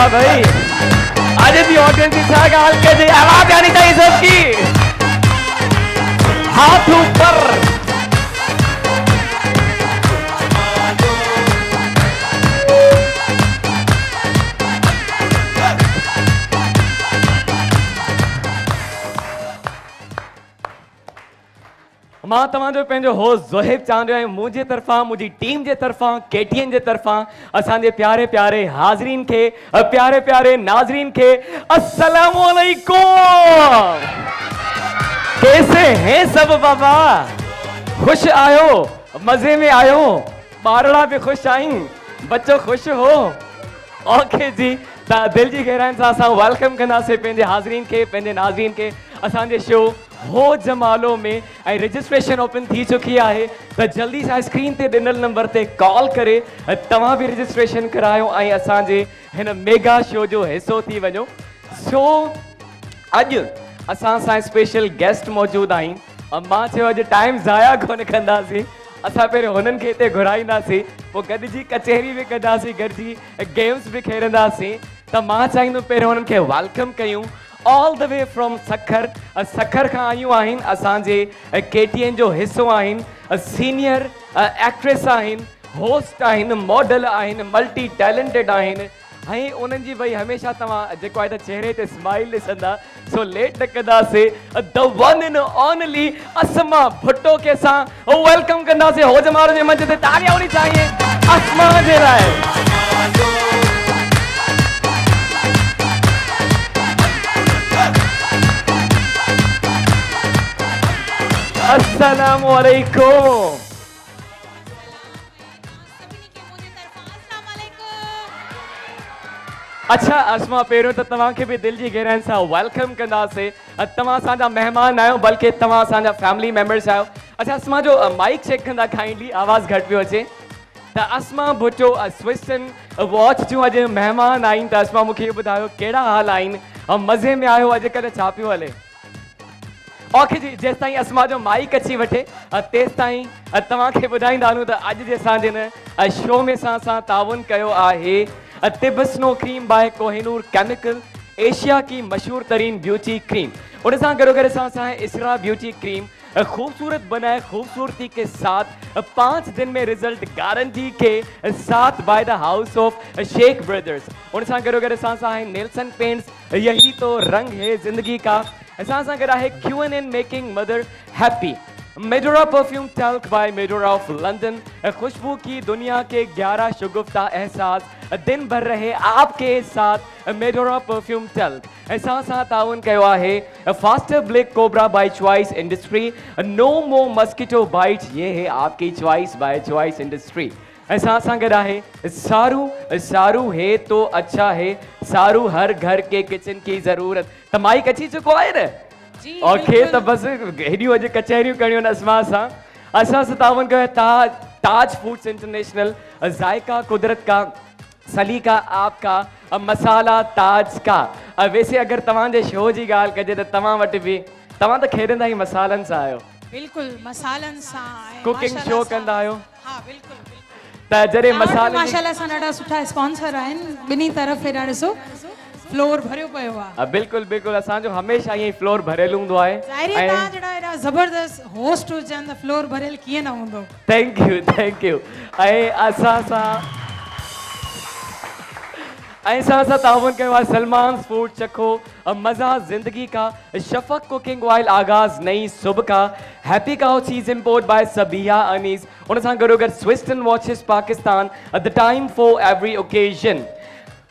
वाह भाई आज भी ऑडियंस की छा गाल के जी आवाज आनी चाहिए सबकी हाथ ऊपर मां तव्हांजो पंहिंजो होस्ट ज़ोहिब चांदो ऐं मुंहिंजे तरफ़ां मुंहिंजी टीम जे तरफ़ां केटीएन जे तरफ़ां असांजे प्यारे प्यारे हाज़रीन खे प्यारे प्यारे नाज़रीन खे अस्सलामु अलैकुम। कैसे हैं सब बाबा? खुश आयो, मजे में आयो, ॿारड़ा भी खुश आहिनि, बच्चो खुश हो? ओके जी त दिल जी गहराइनि सां असां वेलकम कंदासीं पंहिंजे हाज़रीन खे पंहिंजे नाज़रीन खे असांजे शो हो जमालो में ऐं रजिस्ट्रेशन ओपन थी चुकी है तो जल्दी से स्क्रीन ते ॾिनल नंबर ते कॉल करे तव्हां भी रजिस्ट्रेशन करायो ऐं असांजे हिन मेगा शो जो हिस्सो थी वञो। सो अॼु असां सां स्पेशल गेस्ट मौजूद आहिनि मां चयो अॼु टाइम ज़ाया कोन कंदासीं असां पहिरियों हुननि खे हिते घुराईंदासीं पोइ गॾिजी कचहरी भी कंदासीं गॾिजी गेम्स भी खेॾंदासीं त मां चाहींदुमि पहिरियों हुननि खे वेलकम कयूं all the way from Sukkur Sukkur खां आयूं आहिनि असांजे केटीएन जो हिस्सो आहिनि सीनियर एक्ट्रेस आहिनि होस्ट आहिनि मॉडल आहिनि मल्टी टैलेंटेड आहिनि ऐं उन्हनि जी भई हमेशह तव्हां जेको आहे त चेहरे ते स्माइल ॾिसंदा सो लेट न कंदासीं द वन एंड ओनली अस्मा भुट्टो के सां वेलकम कंदासीं हो जमालो जे मंच ते तालियां होनी चाहिए अस्मा जे लाइ। अस्सलामु अलैकुम। अच्छा अस्मा पहिरियों त तव्हांखे बि दिल जी गहराइनि सां वेलकम कंदासीं तव्हां असांजा महिमान आहियो बल्कि तव्हां असांजा फैमिली मेंबर्स आहियो। अच्छा अस्मा जो माइक चेक कंदा काइंडली आवाज़ घटि पियो अचे त अस्मा भुट्टो स्विस्टन वॉच जूं अॼु महिमान आहिनि त अस्मा मूंखे इहो ॿुधायो कहिड़ा हाल आहिनि मज़े में आहियो अॼुकल्ह छा पियो हले? ओके जी जेसि ताईं अस्मा जो माइक अची वठे तेसि ताईं तव्हांखे ॿुधाईंदा हलूं त अॼु जे असांजे हिन शो में असां ताउन कयो आहे तिब snow cream by Kohinoor chemical Asia की मशहूर तरीन ब्यूटी क्रीम उन सां गॾोगॾु असां इसरा ब्यूटी क्रीम खूबसूरत बनाए खूबसूरती के साथ 5 दिन में रिजल्ट गारंटी के साथ by the house of Sheikh brothers उन सां गॾोगॾु असां नेल्सन पेंट्स यही तो रंग है जिंदगी का असां गॾु आहे QNN making mother happy Medora perfume talc by Medora of London खुशबू की दुनिया के 11 शगुफ्ता एहसास दिन भर रहे आपके साथ मेडोरा परफ्यूम टल्क असां ताउन कयो आहे faster black cobra by choice industry no more mosquito bite ये है आपकी चॉइस बाय चॉइस इंडस्ट्री असां गॾु आहे सारू सारू है तो अच्छा है सारू हर घर के किचन की ज़रूरत त माइक अची चुको आहे न ओके त बस हेॾियूं अॼु कचहरियूं करियूं आहिनि असां ताउन कयो ताज फूड्स इंटरनेशनल जायका कुदरत का सलीका आपका मसाला ताज का वैसे अगर तव्हांजे शो जी ॻाल्हि कजे त तव्हां वटि बि तव्हां त खेॾंदा ई मसालनि सां आहियो बिल्कुल मसालनि सां कुकिंग शो कंदा आहियो हां बिल्कुल त जॾहिं मसाला माशाल्लाह सां ॾाढा सुठा स्पॉन्सर आहिनि ॿिन्ही तरफ़ हेॾा ॾिसो फ्लोर भरियो पियो आहे बिल्कुल बिल्कुल असांजो हमेशह ईअं फ्लोर भरियल हूंदो आहे ज़ाहिर आहे तव्हां जहिड़ा एॾा ज़बरदस्त होस्ट हुजनि त फ्लोर भरियल कीअं न हूंदो। थैंक यू ऐं असां ताउन कयो आहे सलमान फूड चखो मज़ा जिंदगी का शफक कुकिंग ऑयल आगाज नई सुबह का happy cow cheese import by सबिया अनीस उन सां गॾोगॾु Swisstone watches Pakistan the time for every occasion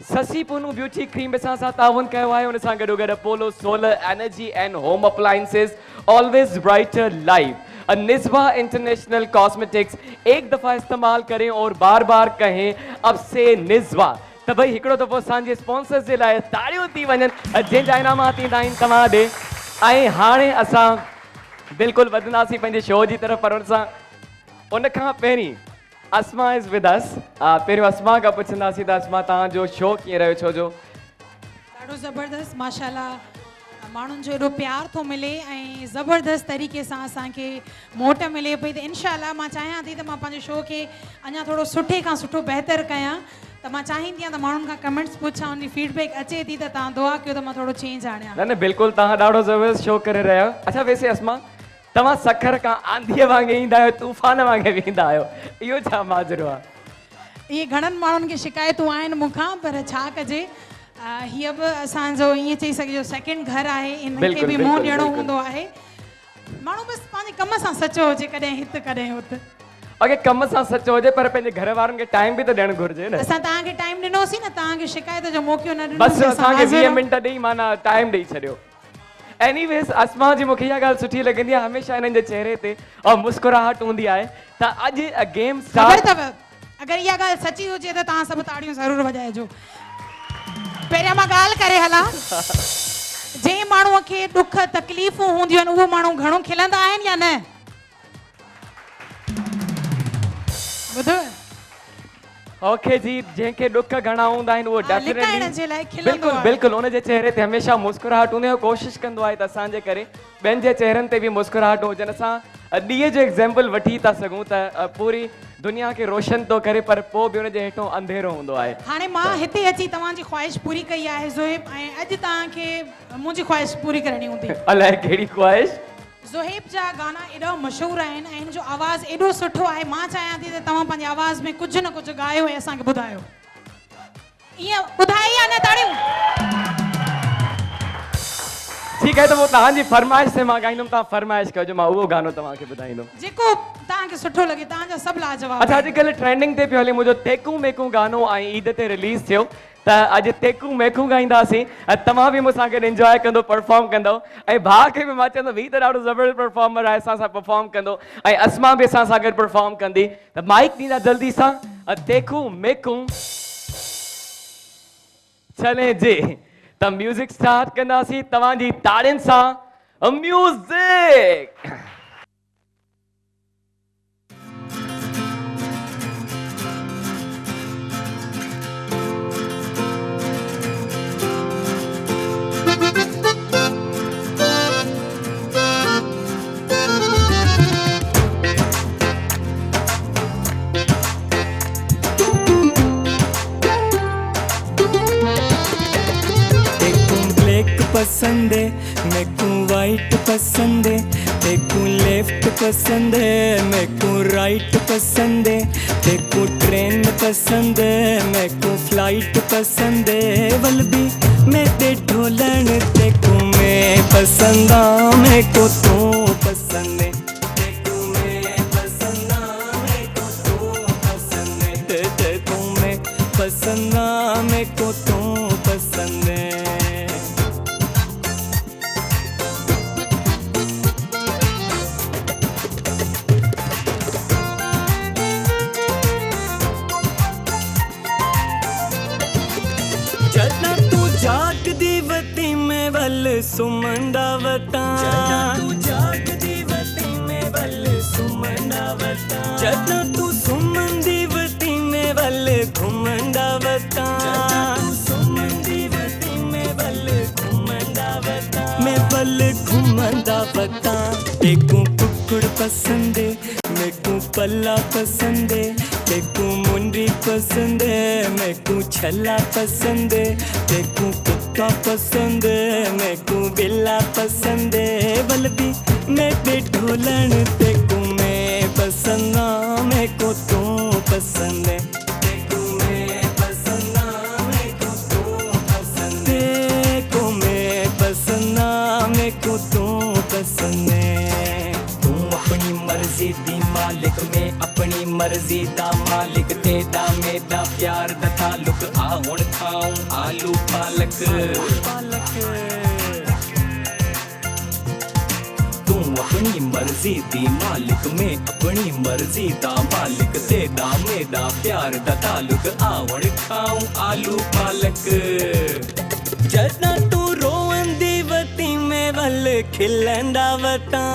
Sassi Punnu beauty cream सां ताउन कयो आहे उन सां गॾोगॾु Apollo solar energy and home appliances always brighter life Nisba international cosmetics एक दफ़ा इस्तेमाल करें और बार बार कहें अब से निस्बा त भाई हिकिड़ो दफ़ो असांजे स्पॉन्सर्स जे लाइ ताड़ियूं थी वञनि जंहिंजा इनामा थींदा आहिनि तव्हां ॾे ऐं हाणे असां बिल्कुलु वधंदासीं पंहिंजे शो जी तरफ़ पर उन खां पहिरीं अस्मा इज़ विद अस पहिरियों अस्मा खां पुछंदासीं त अस्मा तव्हांजो शो कीअं रहियो छो जो ॾाढो ज़बरदस्त माशाल्लाह माण्हुनि जो एॾो प्यार थो मिले ऐं ज़बरदस्त तरीक़े सां असांखे मोट मिले पई त इंशाअल्लाह मां चाहियां थी त मां पंहिंजे शो खे अञा थोरो सुठे खां सुठो बहितर कयां त मां चाहींदी आहियां त माण्हुनि खां कमेंट्स पुछां उनजी फीडबैक अचे थी त तव्हां दुआ कयो त मां थोरो चेंज आणियां। न बिल्कुलु तव्हां ॾाढो ज़बरदस्त शो करे रहिया आहियो। अच्छा वैसे अस्मा तव्हां सखर खां आंधीअ वांगुरु ईंदा आहियो, तूफ़ान वांगुरु वेंदा आहियो, इहो छा माजरो आहे? इहे घणनि माण्हुनि खे शिकायतूं आहिनि मूंखां, पर छा कजे, हीअ बि असांजो ईअं चई सघिजो सेकेंड घर आहे, इनखे बि मुंहुं ॾियणो हूंदो आहे। माण्हू बसि पंहिंजे कम सां सचो हुजे, कॾहिं हिते कॾहिं हुते। अॻे कम सां सचो हुजे पर पंहिंजे घर वारनि खे टाइम बि त ॾियणु घुरिजे न। असां तव्हांखे टाइम ॾिनोसीं न, तव्हांखे शिकायत जो मौक़ो न बस ॾिनोसीं, असांखे 20 मिंट ॾेई माना टाइम ॾेई छॾियो। एनीवेज़ अस्मा जी मूंखे इहा ॻाल्हि सुठी लॻंदी आहे, हमेशह हिननि जे चेहरे ते और मुस्कुराहट हूंदी आहे। त अॼु गेम स्टार्ट अथव, अगरि इहा ॻाल्हि सची हुजे त तव्हां सभु ताड़ियूं ज़रूरु वॼाइजो। पहिरियां मां ॻाल्हि करे हलां, जंहिं माण्हूअ खे ॾुख तकलीफ़ूं हूंदियूं आहिनि उहो माण्हू घणो खिलंदा आहिनि या न? ॿुधो? ओके जी, जंहिंखे ॾुख घणा हूंदा आहिनि उहो डेफिनेटली बिल्कुलु बिल्कुलु उनजे चेहरे ते हमेशह मुस्कुराहट हूंदी आहे। कोशिशि कंदो आहे त असांजे करे ॿियनि जे चेहरनि ते बि मुस्कुराहट हुजनि। असां ॾींहं जो एग्ज़ाम्पल वठी था सघूं त पूरी दुनिया खे रोशन थो करे पर पोइ बि उनजे हेठो अंधेरो हूंदो आहे। हाणे मां हिते अची तव्हांजी ख़्वाहिश पूरी कई आहे ज़ोहेब, ऐं अॼु तव्हांखे मुंहिंजी ख़्वाहिश पूरी करणी हूंदी। अलाए कहिड़ी ख़्वाहिश? ज़ोहेब जा गाना एॾा मशहूरु आहिनि ऐं हिन जो आवाज़ु एॾो सुठो आहे, मां चाहियां थी त तव्हां पंहिंजे आवाज़ में कुझु न कुझु ॻायो ऐं असांखे ॿुधायो। ईअं ॿुधाए या न ताड़ियूं? ठीकु आहे, त पोइ तव्हांजी फरमाइश ते मां ॻाईंदुमि, तव्हां फरमाइश कजो, मां उहो गानो तव्हांखे ॿुधाईंदुमि जेको तव्हांखे सुठो लॻे। तव्हांजा सभु लाजवाब। अच्छा अॼुकल्ह ट्रेंडिंग ते पियो हले मुंहिंजो तेकू मेकू गानो ऐं ईद ते रिलीज़ थियो, त अॼु तेकू मेकू ॻाईंदासीं ऐं तव्हां बि मूंसां गॾु इंजॉय कंदो, परफॉर्म कंदो। ऐं भाउ खे बि मां चवंदो हीउ त ॾाढो ज़बरदस्त परफॉर्मर आहे, असां सां परफॉर्म कंदो, ऐं अस्मा बि असां सां गॾु परफॉर्म कंदी। त माइक ॾींदा जल्दी सां, तेकू मेकू चले जे। त म्यूज़िक स्टार्ट कंदासीं तव्हांजी ताड़ियुनि सां। म्यूज़िक पसंद है मेरे को वाइट पसंद है, तेरे को लेफ्ट पसंद है मेरे को राइट पसंद है, तेरे को ट्रेन पसंद है मेरे को फ्लाइट पसंद है, बल्कि मैं ते ढोलन तेरे को मैं पसंद आ मेरे को तू पसंद है, तेरे को मैं पसंद आ मेरे को तू पसंद है, तेरे को मैं पसंद आ मेरे को तू पसंद है। सुमंदावता तू जागदीवती में बल सुमंदावता, जदा तू सुमंदीवती में बल घुमंदावता, तू सुमंदीवती में बल घुमंदावता, मैं बल घुमंदावता। देखूं कुकुड़ पसंद है मेरे को पल्ला पसंद है, देखूं मुंडी पसंद है मेरे को छल्ला पसंद है, देखूं कुत्ता पसंद है मेरे को बिल्ला पसंद है, बल्कि मैं ते ढोलन ते को मैं पसंद आ मेरे को तू पसंद है, ते को मैं पसंद आ मेरे को तू पसंद है, ते को मैं पसंद आ मेरे को तू पसंद है। तू अपनी मर्जी दी मालिक में अपनी मर्जी दा मालिक, तेरा मेरा प्यार दा ताल्लुक, आ हुण खाऊं आलू पालक पालक। तू अपनी मर्जी दी मालिक में अपनी मर्जी दा मालिक, तेरा मेरा प्यार दा ताल्लुक, आ हुण खाऊं आलू पालक। जदा तू रोवंदी वती में वल खिलंदा वता,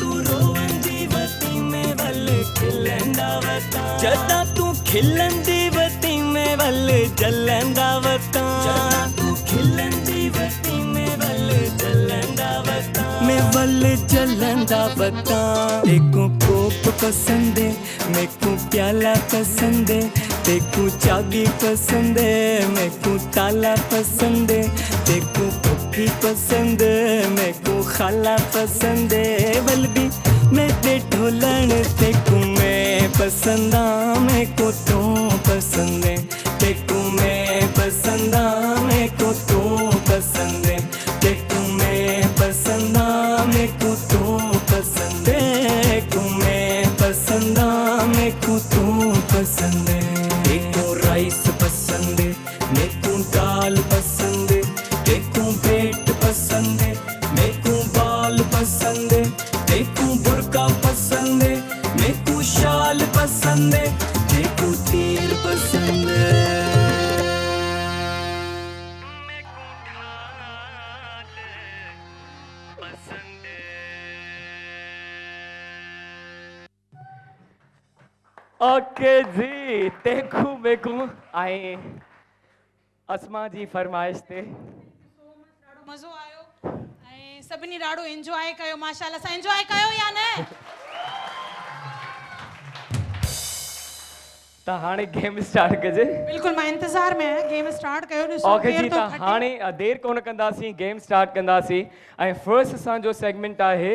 तू रोवंदी वती में वल खिलंदा वता, जदा तू खिलंदी वती में वल जलंदा वता, तू खिलंदी वती में वल जलंदा वता, मैं वल जलंदा वता। देखो कोप पसंद है मेरे को प्याला पसंद है, तेकू चाबी पसंद है, मैं को ताला पसंद है, तेकू पप्पी पसंद है, मैं को खाला पसंद है, बल्कि मैं ते ढोलन तेकू मैं पसंद आ, मैं को तू पसंद है, तेकू मैं पसंद आ, मैं को तू पसंद है, तेकू मैं पसंद आ, मैं को तू पसंद है, तेकू मैं पसंद आ, मैं को तू पसंद है, तेकू राइस पसंद है, मैं को दाल पसंद है, तेकू पेट पसंद है, मैं को बाल पसंद है, तेकू बुर्का पसंद है, मैं को शाल पसंद है, तेकू तीर पसंद है, मैं को ढाल पसंद है। ओके जी, तेकू मेकू आए अस्मा जी फरमाइश ते ॾाढो मज़ो आयो ऐं सभिनी ॾाढो एंजॉय कयो माशाल्लाह सां एंजॉय कयो या न त हाणे गेम स्टार्ट कजे। बिल्कुलु मां इंतज़ार में आहियां गेम स्टार्ट कयो ॾिसो ओके जी, केरु त थो खटे। हाणे देर कोन कंदासीं, गेम स्टार्ट कंदासीं ऐं फर्स्ट असांजो सेगमेंट आहे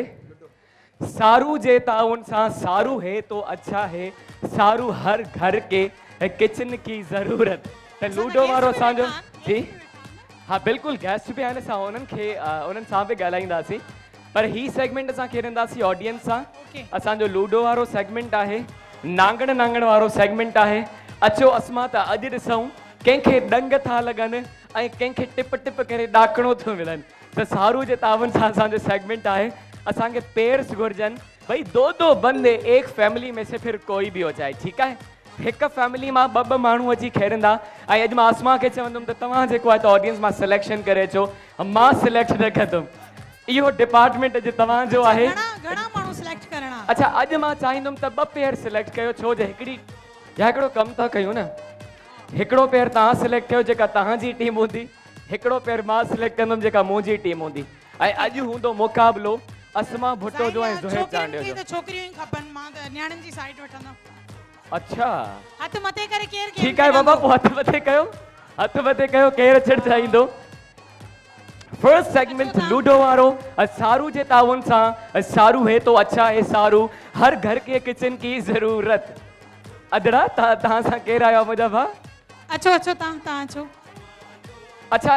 सारू जे ताउन सां सारू है तो अच्छा है, सारू हर घर के किचन की ज़रूरत। त लूडो वारो असांजो जी हाँ बिल्कुलु गेस्ट बि आहिनि, असां उन्हनि सां बि ॻाल्हाईंदासीं, पर ही सेगमेंट असां खेॾंदासीं ऑडियंस सां। Okay. असांजो लूडो वारो सेगमेंट आहे, नांगण नांगण वारो सेगमेंट आहे। अचो अस्मा त अॼु ॾिसूं कंहिंखे ॾंग था लॻनि ऐं कंहिंखे टिप टिप करे ॾाकणो थो मिलनि। त सारू जे तावन सां असांजो सेगमेंट आहे, असांखे पेयर्स घुरिजनि, भई दो बंदे एक फैमिली में से फिर कोई भी हो जाए, ठीकु आहे। हिकु फैमिली मां ॿ माण्हू अची खेॾंदा ऐं अॼु मां अस्मा खे चवंदुमि त तव्हां जेको आहे त ऑडियंस मां सिलेक्शन करे अचो, मां सिलेक्ट न कंदुमि। इहो डिपार्टमेंट अॼु तव्हांजो आहे। घणा माण्हू सिलेक्ट करणा? अच्छा, अॼु मां चाहींदुमि त ॿ पेयर सिलेक्ट कयो, छो जो हिकिड़ो कमु था कयूं न, हिकिड़ो पेयर तव्हां सिलेक्ट कयो जेका तव्हांजी टीम हूंदी, हिकिड़ो पेयर मां सिलेक्ट कंदुमि जेका मुंहिंजी टीम हूंदी, ऐं अॼु हूंदो मुक़ाबिलो अस्मा भुट्टो जो ऐं ज़ुहैब चांडियो जो। छोकिरियूं ई खपनि, मां त न्याणियुनि जी साइड वठंदमि। अच्छा हथ मथे करे केरु ठीकु आहे बाबा, पोइ हथ मथे कयो केरु अचणु चाहींदो। फर्स्ट सेगमेंट लूडो वारो, सारू जे ताउन सां सारू है तो अच्छा है सारू, हर घर के किचन की ज़रूरत। अदड़ा तव्हां सां केरु आयो आहे मुंहिंजा भाउ? अचो तव्हां अचो। अच्छा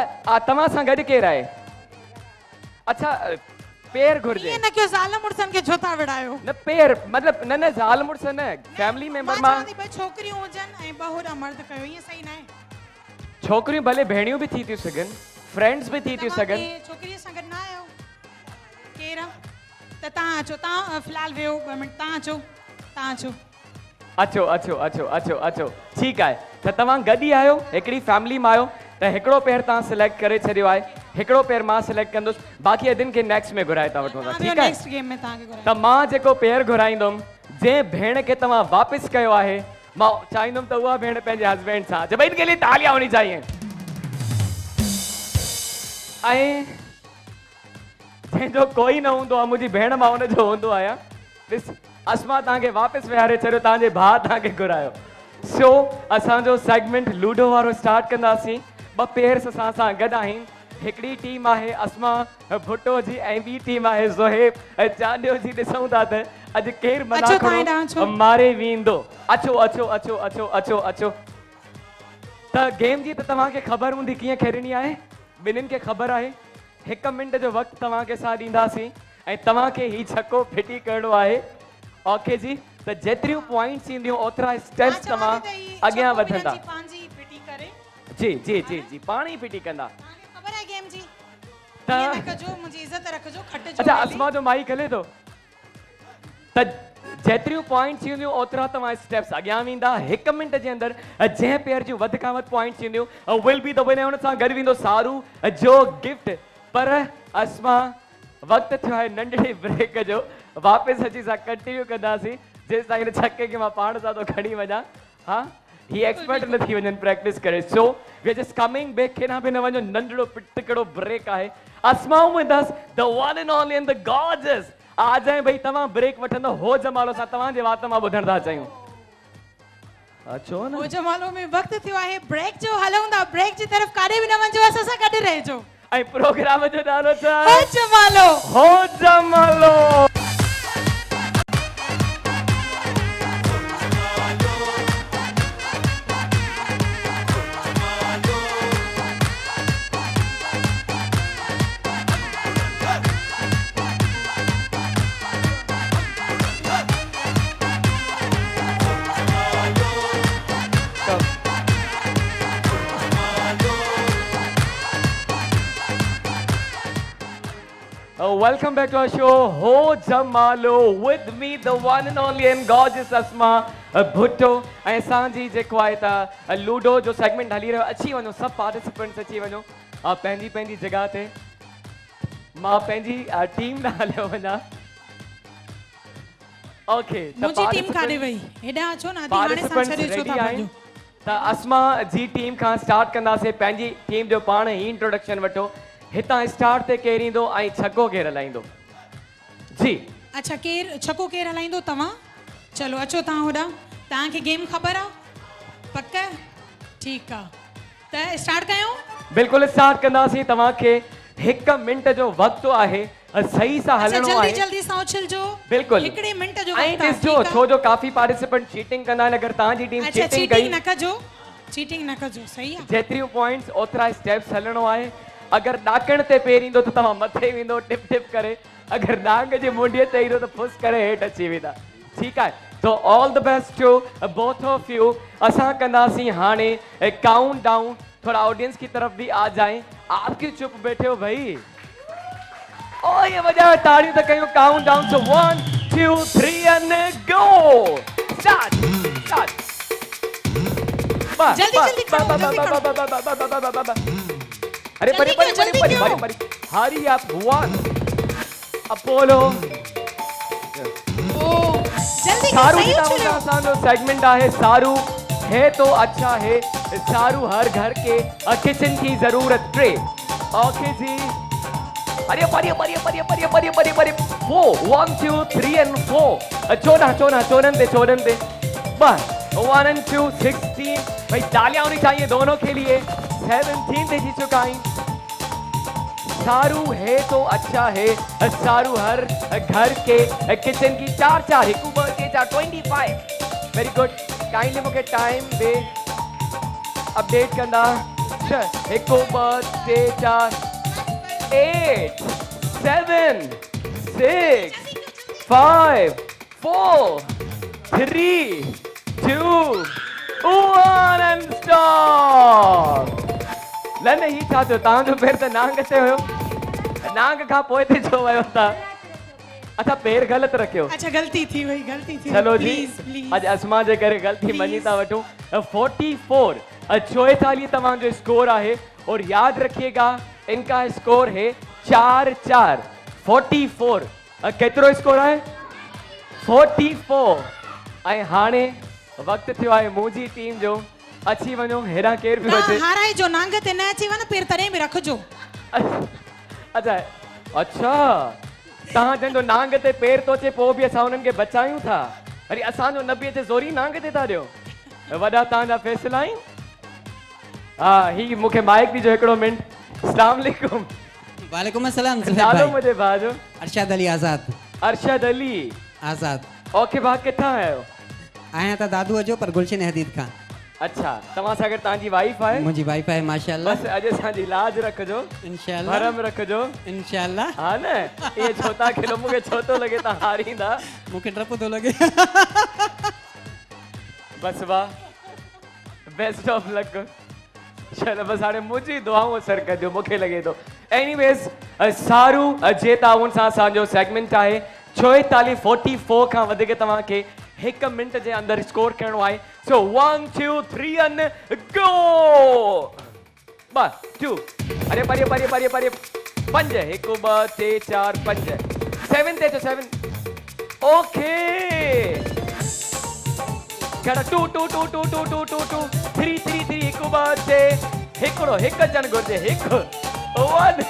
तव्हां सां गॾु केरु आहे? अच्छा पेर घुर्जे। ईअं न कयो, ज़ाल मुड़सनि खे छो था विड़ायो? न पेर मतलब न ज़ाल मुड़स न, फैमिली मेंबर मां छोकिरियूं हुजनि ऐं बहुरा मर्द कयो, ईअं सही न आहे। छोकिरियूं भले भेणियूं बि थी थियूं सघनि, फ्रेंड्स बि थी थियूं सघनि। छोकिरीअ सां गॾु न आयो केरु? त तव्हां अचो, तव्हां फ़िलहाल वियो 2 मिंट, तव्हां अचो। अचो ठीकु आहे। त तव्हां गॾु ई आहियो, हिकिड़ी फैमिली मां आहियो, त हिकिड़ो पेयर तव्हां सिलेक्ट करे छॾियो आहे, हिकिड़ो पेयर मां सिलेक्ट कंदुसि, बाक़ी अदिन खे नेक्स्ट में घुराए था वठूं था, ठीकु आहे। नेक्स्ट गेम में तव्हांखे घुराए। त मां जेको पेयर घुराईंदुमि, जंहिं भेण खे तव्हां वापसि कयो आहे, मां चाहींदुमि त उहा भेण पंहिंजे हस्बैंड सां जब इनके लिए तालियां होनी चाहिए। ऐं जंहिंजो कोई न हूंदो आहे, मुंहिंजी भेण मां हुनजो हूंदो आहियां। ॾिस अस्मा तव्हांखे वापसि विहारे छॾियो, तव्हांजे भाउ तव्हांखे घुरायो। सो असांजो सेगमेंट लूडो वारो स्टार्ट कंदासीं। 2 पेयर्स असां सां गॾु आहिनि, हिकिड़ी टीम आहे अस्मा भुट्टो जी ऐं ॿी टीम आहे ज़ुहैब ऐं चांडियो जी। ॾिसूं था त अॼु केरु मना मारे वेंदो। अचो त गेम जी त तव्हांखे ख़बर हूंदी कीअं खेॾणी आहे, ॿिन्हिनि खे ख़बर आहे। 1 मिंट जो वक़्तु तव्हांखे असां ॾींदासीं ऐं तव्हांखे ही छको फिटी करणो आहे। ओके जी, त जेतिरियूं पॉइंट्स ईंदियूं ओतिरा स्टेप्स तव्हां अॻियां वधंदा। जी पाण ई फिटी कंदा। ख़बर आहे गेम जी? त मुंहिंजी इज़त रखजो, खटजो। अच्छा अस्मा जो माइक हले थो, त जेतिरियूं पॉइंट्स ईंदियूं ओतिरा तव्हां स्टेप्स अॻियां वेंदा। 1 मिंट जे अंदरि जंहिं पेयर जूं वधि खां वधि पॉइंट्स ईंदियूं विल बी द विनर, हुन सां गॾु वेंदो सारू जो गिफ्ट। पर अस्मा वक़्तु थियो आहे नंढड़ी ब्रेक जो, वापसि अची सां कंटिन्यू कंदासीं जेसि ताईं हिन छके खे मां पाण सां थो खणी वञा। हा ही एक्सपर्ट न थी वञनि प्रैक्टिस करे। So we are just coming back, केॾां बि न वञो, नंढड़ो टिकड़ो ब्रेक आहे। अस्मा उमेदास the one and only and the gorgeous. आ जाए भई तव्हां ब्रेक वठंदो हो जमालो सां तव्हांजे वात मां ॿुधण था चाहियूं। अचो न हो जमालो में वक्त थियो आहे ब्रेक जो हलूं था ब्रेक जी तरफ काॾे बि न वञो असां सां गॾु रहिजो ऐं प्रोग्राम जो नालो छा हो जमालो हो Jamalo Welcome back to our show, Ho Jamalo, with me, the one and only and gorgeous Asma Bhutto. ऐं असांजी जेको आहे त लूडो जो सेगमेंट हली रहियो अची वञो सभु पार्टिसिपेंट्स अची वञो पंहिंजी पंहिंजी जॻह ते मां पंहिंजी टीम ॾांहुं हलियो वञा ओके मुंहिंजी टीम काॾे वई हेॾां अचो न अदी हाणे सां छॾे छो था वञो त अस्मा जी टीम खां स्टार्ट कंदासीं पंहिंजी टीम जो पाण ई इंट्रोडक्शन वठो हितां स्टार्ट ते केरु ईंदो ऐं छको केरु हलाईंदो जी अच्छा केरु छको केरु हलाईंदो तव्हां चलो अचो तव्हां होॾां तव्हांखे गेम ख़बर आहे पक ठीकु आहे त स्टार्ट कयूं बिल्कुलु स्टार्ट कंदासीं तव्हांखे 1 मिंट जो वक़्तु आहे सही सां हलणो आहे जल्दी जल्दी सां उछलजो बिल्कुलु 1 मिंट जो ऐं ॾिसजो छो जो काफ़ी पार्टिसिपेंट चीटिंग कंदा आहिनि अगरि तव्हांजी टीम चीटिंग कई न कजो चीटिंग न कजो सही आहे जेतिरियूं पॉइंट्स ओतिरा स्टेप्स हलणो आहे अगर डाकण ते पेर ईंदो त तव्हां मथे वेंदो टिप टिप करे अगर नांग जे मुंडीअ ते ईंदो त फुस करे हेठि अची वेंदा ठीकु आहे तो all the best to both of you असां कंदासीं हाणे काउंट डाउन थोड़ा ऑडियंस की तरफ भी आ जाएं आप क्यों चुप बैठे हो भाई ओ ये वजह ताड़ियों तक कहीं count down so 1 2 3 and go start start अरे परी हरी अप 1 अपोलो जल्दी सारू सही उछलो असांजो सेगमेंट आहे सारू है तो अच्छा है सारू हर घर के किचन की जरूरत ट्रे ओके जी अरे परी 4 1 2 3 and 4 14 दे बस 1 and 2 16 भाई तालियां होनी चाहिए दोनों के लिए 17 दे जी चुका है सारू है तो अच्छा है सारू हर घर के किचन की 4 हिकु ॿ टे 25 वेरी गुड काइंडली मूंखे टाइम दे अपडेट कंदा हिकु ॿ टे 8 7 6 5 4 3 2 1 and stop लने ही छा थियो तव्हांजो पेर त नांग ते हुयो नांग खां पोइ ते छो वियो था अच्छा पेर ग़लति रखियो अच्छा गलती थी चलो जी अॼु अस्मा जे करे ग़लती मञी था वठूं 44 44 तव्हांजो स्कोर आहे और याद रखिएगा इनका स्कोर है 4 44 केतिरो स्कोर आहे 44 ऐं हाणे वक़्तु थियो आहे मुंहिंजी टीम जो अची वञो हेॾां केरु बि हुजे हाराए जो नांग ते न अची वञो पेर तॾहिं बि रखजो अच्छा तव्हां जंहिंजो नांग ते पेर थो अचे पोइ बि असां उन्हनि खे बचायूं था वरी असांजो न बि अचे ज़ोरी नांग ते था ॾियो वॾा तव्हांजा फ़ैसिला आहिनि हा ही मूंखे माइक ॾिजो हिकिड़ो मिंट अस्सलाम वालेकुम वालेकुम अस्सलाम नालो मुंहिंजे भाउ जो अरशद अली आज़ाद आज़ाद ओके भाउ किथां आहियो आहियां त दादू जो पर गुलशन हदीद खां अच्छा तव्हां सां गॾु तव्हांजी वाइफ आहे मुंहिंजी वाइफ आहे माशाअल्लाह बस अॼु असांजी लाज रखजो इंशाअल्लाह भरम रखजो इंशाअल्लाह हा न इहे छो था खेलो मूंखे छो थो लॻे तव्हां हारींदा मूंखे डपु थो लॻे बस वाह बेस्ट ऑफ लक चलो बस हाणे मुंहिंजी दुआऊं असर कजो मूंखे लॻे थो एनीवेज़ सारू जे ताउन सां असांजो सेगमेंट आहे 44 खां वधीक तव्हांखे 1 मिंट जे अंदरि स्कोर करणो आहे सो 1 2 3 and go 2 अरे परे 5 1 2 3 4 5 7 ते 7 ओके कड़ा 2 2 2 2 2 2 2 2 3 3 3 1 2 3 हिकिड़ो हिकु जन घुर्जे हिकु 1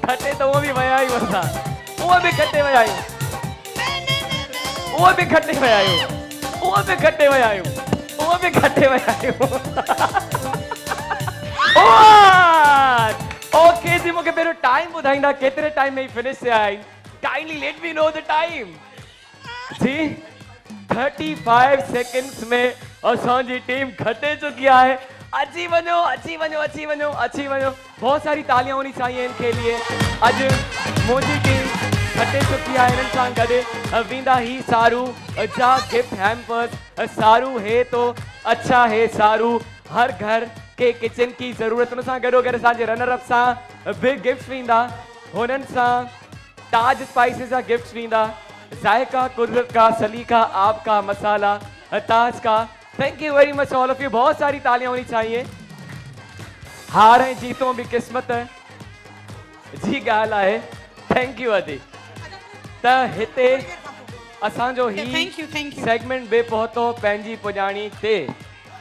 खटे त उहो बि विया आहियूं असां उहो बि खटे विया आहियूं वो भी घटे में आयो ओके जी मूंखे पहिरियों टाइम ॿुधाईंदा केतिरे टाइम में ही फिनिश थिया आहिनि kindly let me know the time जी 35 सेकंड्स में असांजी टीम घटे चुकी है अची वञो अची वञो अची वञो अची वञो बहुत सारी तालियां होनी चाहिए इनके लिए अज मुझी टीम घटे चुकी है इन्हनि सां गॾु वेंदा ही सारू जा गिफ्ट हैम्पर्स सारू है तो अच्छा है सारू हर घर के किचन की ज़रूरत उन सां गॾो गॾु असांजे रनर अप सां बिग गिफ्ट्स वेंदा हुननि सां ताज स्पाइसेस जा गिफ्ट्स वेंदा जायका कुदरत का सलीका आपका मसाला ताज का thank you very much all of you बहुत सारी तालियां होनी चाहिए हार ऐं जीतों भी किस्मत जी ॻाल्हि आहे थैंक यू अदी त हिते असांजो ही थैंक यू सेगमेंट बे पहुतो पंहिंजी पुॼाणी ते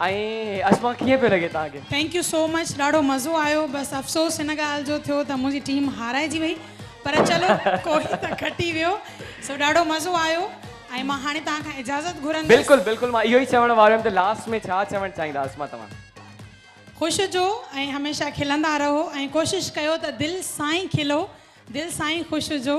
ऐं अस्मा कीअं पियो लॻे तव्हांखे थैंक यू सो मच ॾाढो मज़ो आयो बस अफ़सोस हिन ॻाल्हि जो थियो त मुंहिंजी टीम हाराइजी वई पर चलो कोई त खटी वियो सो ॾाढो मज़ो आयो ऐं मां हाणे तव्हां खां इजाज़त घुरंदसि बिल्कुलु बिल्कुलु मां इहो ई चवण वारो हुयमि त लास्ट में छा चवणु चाहींदा अस्मा तव्हां ख़ुशि जो ऐं हमेशह खिलंदा रहो ऐं कोशिशि कयो त दिलि सां ई खिलो दिलि सां ई ख़ुशि जो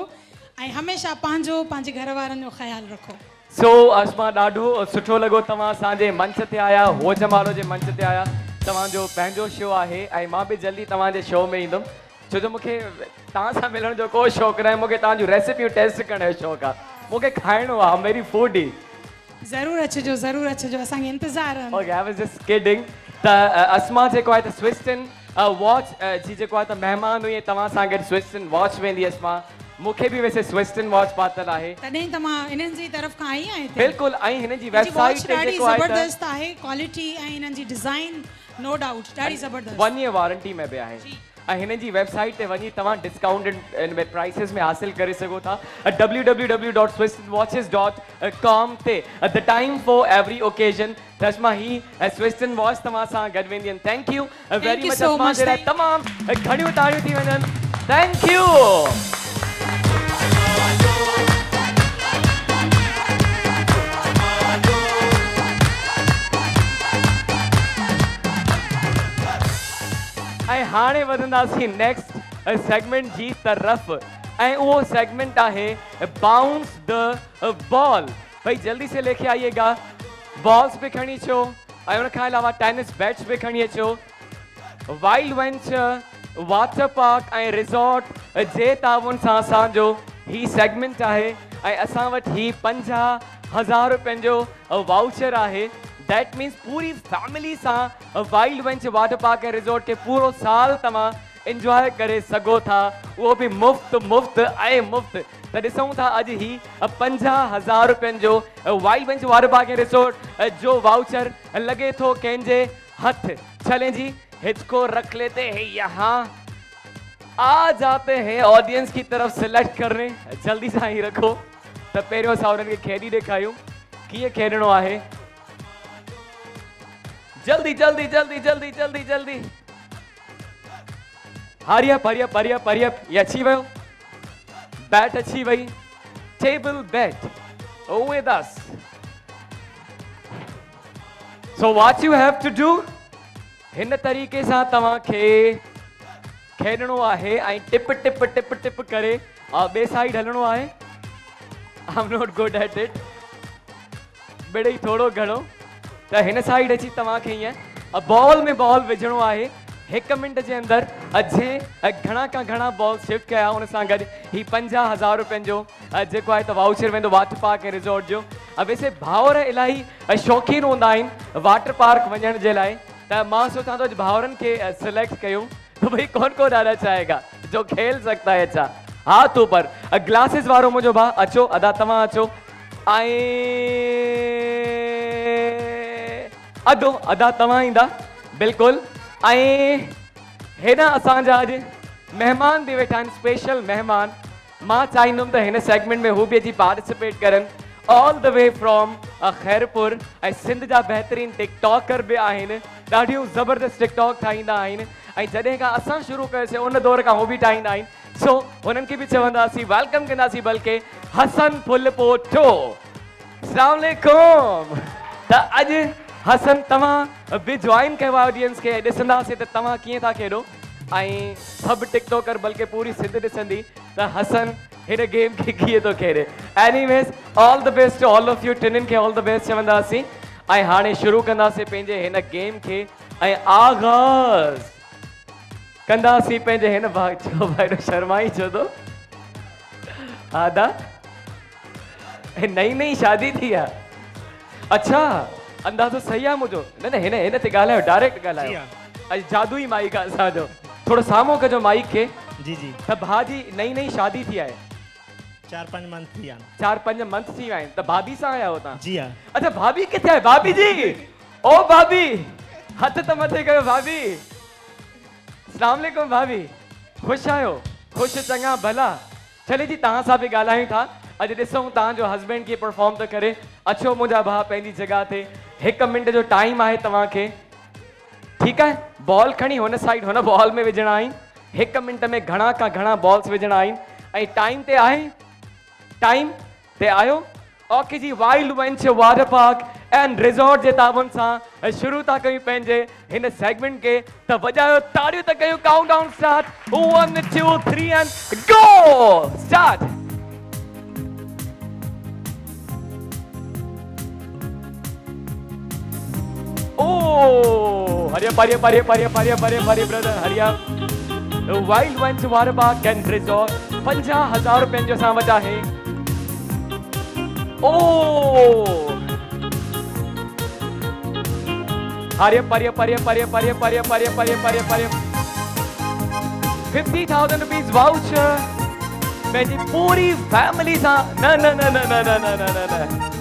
ऐं हमेशह पंहिंजे घर वारनि जो ख़्यालु रखो सो अस्मा ॾाढो सुठो लॻो तव्हां असांजे मंच ते आया होजमालो जे मंच ते आया तव्हांजो पंहिंजो शो आहे ऐं मां बि जल्दी तव्हांजे शो में ईंदुमि छो जो मूंखे तव्हां सां मिलण जो को शौक़ु न आहे मूंखे तव्हांजूं रेसिपियूं टेस्ट करण जो शौक़ु आहे मूंखे खाइणो आहे मेरी फूड ई ज़रूरु अचिजो असांखे इंतज़ारु आहे okay I was just kidding त अस्मा जेको आहे त स्विस्टन वॉच जी जेको आहे त महिमान हुई तव्हां सां गॾु स्विस्टन वॉच वेंदी अस्मा मूंखे बि वैसे स्विस्टन वॉच पातल आहे तॾहिं त मां इन्हनि जी तरफ़ खां आई आहियां बिल्कुलु ऐं हिन जी वेबसाइट ते ॾाढी जेको आहे ज़बरदस्त आहे क्वालिटी ऐं इन्हनि जी डिज़ाइन नो डाउट ॾाढी ज़बरदस्त 1 ईयर वारंटी में बि आहे ऐं हिन जी वेबसाइट ते वञी तव्हां डिस्काउंटेड में प्राइसेस में हासिल करे सघो था www.swistonwatches.com ते the time for every occasion तस्मा ही स्विस्टन वॉच तव्हां सां गॾु वेंदी आहिनि थैंक यू वेरी मच अस्मा जे लाइ तमामु घणियूं ताड़ियूं थी वञनि थैंक यू ऐं हाणे वधंदासीं नेक्स्ट सेगमेंट जी तरफ़ ऐं उहो सेगमेंट आहे बाउंस द बॉल भाई जल्दी से लेके आइएगा बॉल्स भी खणी अचो ऐं उन खां अलावा टेनिस बैट्स भी खणी अचो वाइल्ड वेंचर वाटर पार्क ऐं रिज़ॉर्ट जे ताउन सां असांजो ही सेगमेंट आहे ऐं असां वटि ही 50,000 रुपयनि जो वाउचर आहे दैट मीन्स पूरी फैमिली सां वाइल्ड वेंचर वाटर पार्क ऐं रिज़ॉर्ट के पूरो साल तव्हां इंजॉय करे सघो था उहो बि मुफ़्त ऐं मुफ़्त त ॾिसूं था अॼु ही 50,000 रुपयनि जो वाइल्ड वेंचर वाटर पार्क ऐं रिज़ॉर्ट जो वाउचर लॻे थो कंहिंजे हथ चलें जी हिचको रख लेते हैं यहाँ आ जाते हैं ऑडियंस की तरफ सिलेक्ट करने जल्दी सां ही रखो त पहिरियों असां उन्हनि खे खेॾी ॾेखारियूं कीअं खेॾणो आहे जल्दी जल्दी जल्दी जल्दी जल्दी जल्दी हरियप हरियप हरियप हरियप ये अच्छी वयो बैट अच्छी वई table bat with us so what you have to do हिन तरीक़े सां तव्हांखे खेॾणो आहे ऐं टिप टिप टिप टिप करे ॿिए साइड हलणो आहे I am not good at it मिड़ई थोरो घणो त हिन साइड अची तव्हांखे ईअं बॉल में बॉल विझणो आहे 1 मिंट जे अंदरि अॼु घणा खां घणा बॉल शिफ्ट कया उन सां गॾु ही 50,000 रुपयनि जो जेको आहे त वाउचर वेंदो वाटर पार्क ऐं रिज़ॉर्ट जो वैसे भाउर इलाही शौक़ीन हूंदा आहिनि वाटर पार्क वञण जे लाइ त मां सोचां थो भाउरनि खे सिलेक्ट कयूं तो भाई कौन कौन आना चाहेगा जो खेल सकता है अच्छा हाथ ऊपर ग्लासेस वारो मुझो भा अचो अदा तव्हां अचो अदो अदा तव्हां ईंदा बिल्कुलु ऐं हिन असांजा अॼु महिमान बि वेठा आहिनि स्पेशल महिमान मां चाहींदुमि त हिन सेगमेंट में हू बि अची पार्टिसिपेट करनि all the way from Khairpur ऐं सिंध जा बहितरीन टिकटॉकर बि आहिनि ॾाढियूं ज़बरदस्त टिकटॉक ठाहींदा आहिनि ऐं जॾहिं खां असां शुरू कयोसीं उन दौर खां हू बि ठाहींदा आहिनि सो हुननि खे बि चवंदासीं वेलकम कंदासीं बल्कि हसन फुल पोठो अस्सलाम वालेकुम त अॼु हसन तव्हां बि जॉइन कयो ऑडियंस खे ॾिसंदासीं त तव्हां कीअं था खेॾो ऐं सभु टिकटॉकर बल्कि पूरी सिंध ॾिसंदी त हसन हिन गेम खे कीअं थो खेॾे anyways all the best to all of you टिनिन खे ऑल द बेस्ट चवंदासीं ऐं हाणे शुरू कंदासीं पंहिंजे हिन गेम खे ऐं आगाज़ कंदासीं पंहिंजे हिन भाउ छो भाई शर्माई छो थो आदा नई नई शादी थी आहे अच्छा अंदाज़ो सही आहे मुंहिंजो न न हिन ते ॻाल्हायो डायरेक्ट ॻाल्हायो अॼु जादुई माइक आहे असांजो थोरो साम्हूं कजो माइक खे जी जी त भाउ जी नई नई शादी थी आहे 4-5 मंथ थी विया 4-5 मंथ थी विया आहिनि त भाभी सां आया हो तव्हां जी हाँ अच्छा भाभी किथे आहे भाभी जी ओ भाभी हथ त मथे कयो भाभी अस्सलाम वालेकुम भाभी ख़ुशि आहियो ख़ुशि चङा भला चले जी तव्हां सां बि ॻाल्हायूं था अॼु ॾिसूं तव्हांजो हस्बैंड कीअं परफॉर्म थो करे अचो मुंहिंजा भाउ पंहिंजी जॻह ते 1 मिंट जो टाइम आहे तव्हांखे ठीकु आहे बॉल खणी हुन साइड हुन बॉल में विझणा आहिनि 1 मिंट में घणा खां घणा बॉल्स विझणा आहिनि ऐं टाइम ते आहे टाइम ते आयो ओके जी wild venture water park and resort जे ताबुनि सां शुरू था कयूं पंहिंजे हिन सेगमेंट खे त वॼायो ताड़ियूं त कयूं countdown start 1 2 3 and go start Oh, hurry up, hurry up, hurry up, hurry up, hurry up, hurry up, hurry up, brother, hurry up. The Wild Wench Water Park and Resort, 50,000 रुपयनि जो सां वॼा है. Oh, hurry up, hurry up, hurry up, hurry up, hurry up, hurry up, hurry up, hurry up, hurry up, hurry up. 50,000 rupees voucher. पंहिंजी पूरी family सां न न न न न न न न न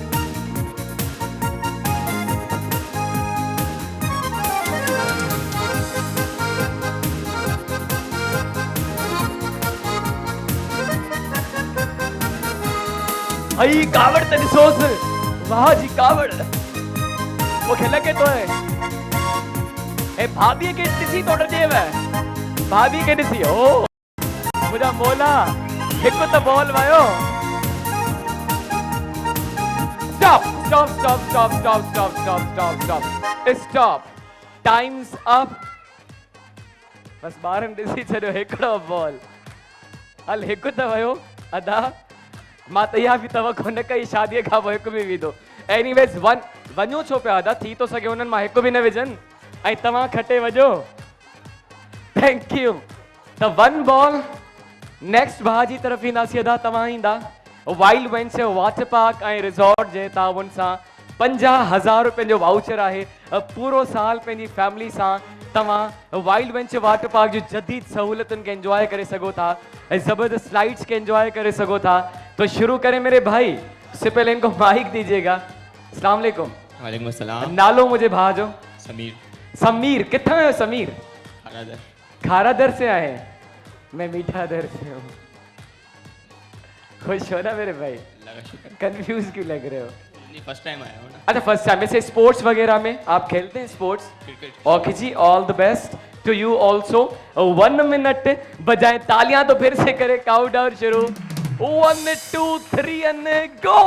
आई कावड़ त ॾिसोसि वाह जी कावड़ मूंखे लॻे थो ऐं भाभीअ खे ॾिसी थो ॾेव भाभी खे ॾिसी ओ मुंहिंजा मोला हिकु त बॉल वियो stop stop stop stop stop stop stop stop stop stop times up बस ॿारनि ॾिसी छॾियो हिकिड़ो बॉल हल हिकु त वियो अदा मां त इहा बि तवक़ो न कई शादीअ खां पोइ हिकु बि विधो एनीवेज़ वञो छो पिया अदा थी थो सघे हुननि मां हिकु बि न विझनि ऐं तव्हां खटे वञो थैंक यू त 1 बॉल नेक्स्ट भाउ जी तरफ़ ईंदासीं अदा तव्हां ईंदा वाइल्ड वेंचर वाटर पार्क ऐं रिजॉर्ट जे ताबुनि सां 50,000 रुपयनि जो वाउचर आहे पूरो साल पंहिंजी फैमिली सां तव्हां वाइल्ड वेंचर वाटर पार्क जो जदीद सहूलतुनि खे एंजॉय करे सघो था ऐं ज़बरदस्त स्लाइड्स खे एंजॉय करे सघो था तो शुरू करें मेरे भाई उससे पहले इनको माइक दीजिएगा अस्सलाम वालेकुम वालेकुम अस्सलाम नालो मुझे भाउ जो समीर समीर कितना है समीर खारादर खारादर से आए हैं मैं मीठा दर से हूँ खुश हो ना मेरे भाई लगा शुक्र कंफ्यूज क्यों लग रहे हो नहीं फर्स्ट टाइम आया हूँ ना अच्छा फर्स्ट टाइम वैसे स्पोर्ट्स वगैरह में आप खेलते हैं स्पोर्ट्स क्रिकेट ओके जी all the best to you also 1 minute बजाय तालियां तो फिर से करे काउंटडाउन शुरू 1 2 3 and go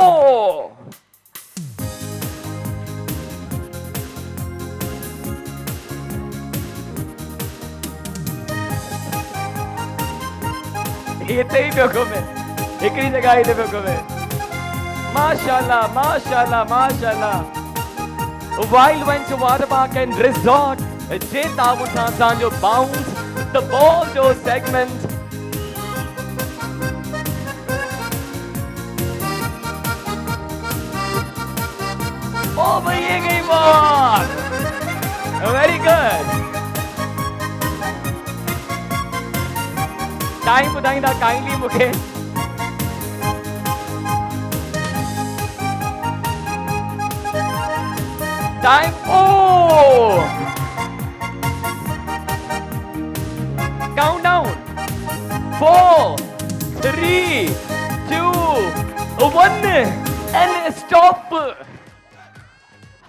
ये ते ही पियो घुमे हिकिड़ी जगह ही ते पियो घुमे माशाल्लाह माशाल्लाह माशाल्लाह wild venture water park and resort जे ताबुनि सां असांजो बाउंस द बॉल जो सेगमेंट ओ भाई ये गई बॉल वेरी गुड टाइम ॿुधाईंदा काइंडली मूंखे टाइम ओ countdown 4 3 2 1 and stop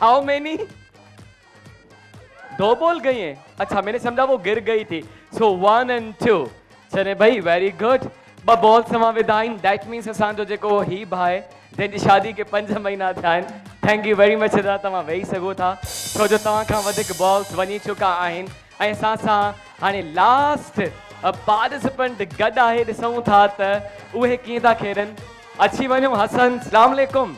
how many 2 ball गई हैं अच्छा मैंने समझा वो गिर गई थी सो 1 and 2 चले भाई वेरी गुड ॿ बॉल्स मां विधा आहिनि दैट मीन्स असांजो जेको ही भाई जंहिंजी शादी खे 5 महीना थिया आहिनि थैंक यू वेरी मच दादा तव्हां वेही सघो था छो जो तव्हां खां वधीक बॉल्स वञी चुका आहिनि ऐं असां सां हाणे लास्ट पार्टिसिपेंट गॾु आहे ॾिसूं था त उहे कीअं था खेॾनि अची वञो हसन सलाम अलैकुम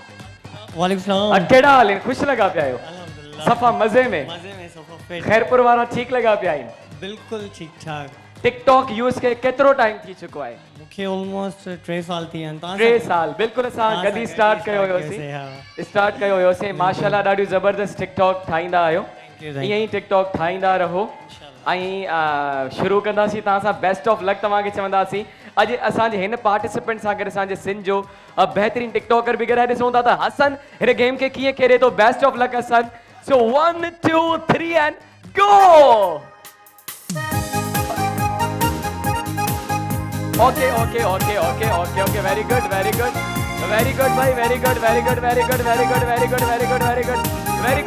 वालेकुम सलाम कहिड़ा हाल आहिनि ख़ुशि लॻा पिया आहियो अल्हम्दुलिल्लाह सफ़ा मज़े में मजे में सफ़ा फिट खैरपुर वारा ठीकु लॻा पिया आहिनि बिल्कुल ठीक ठाक टिकटॉक यूज़ के केतिरो टाइम थी चुको आहे मूंखे ऑलमोस्ट 3 साल थी आहिनि 3 साल बिल्कुलु असां गॾु स्टार्ट कयो हुयोसीं स्टार्ट कयो हुयोसीं माशाल्लाह ॾाढी ज़बरदस्त टिकटॉक ठाहींदा आहियो ईअं ई टिकटॉक ठाहींदा रहो ऐं शुरू कंदासीं तव्हां सां बेस्ट ऑफ लक तव्हांखे चवंदासीं अॼु असांजे हिन पार्टिसिपेंट सां गॾु असांजे सिंध जो बहितरीन टिकटॉकर बि गॾाए ॾिसूं था त हसन हिन गेम खे कीअं खेॾे थो best of luck Hasan so 1 2 3 and go Okay, very good भाई, very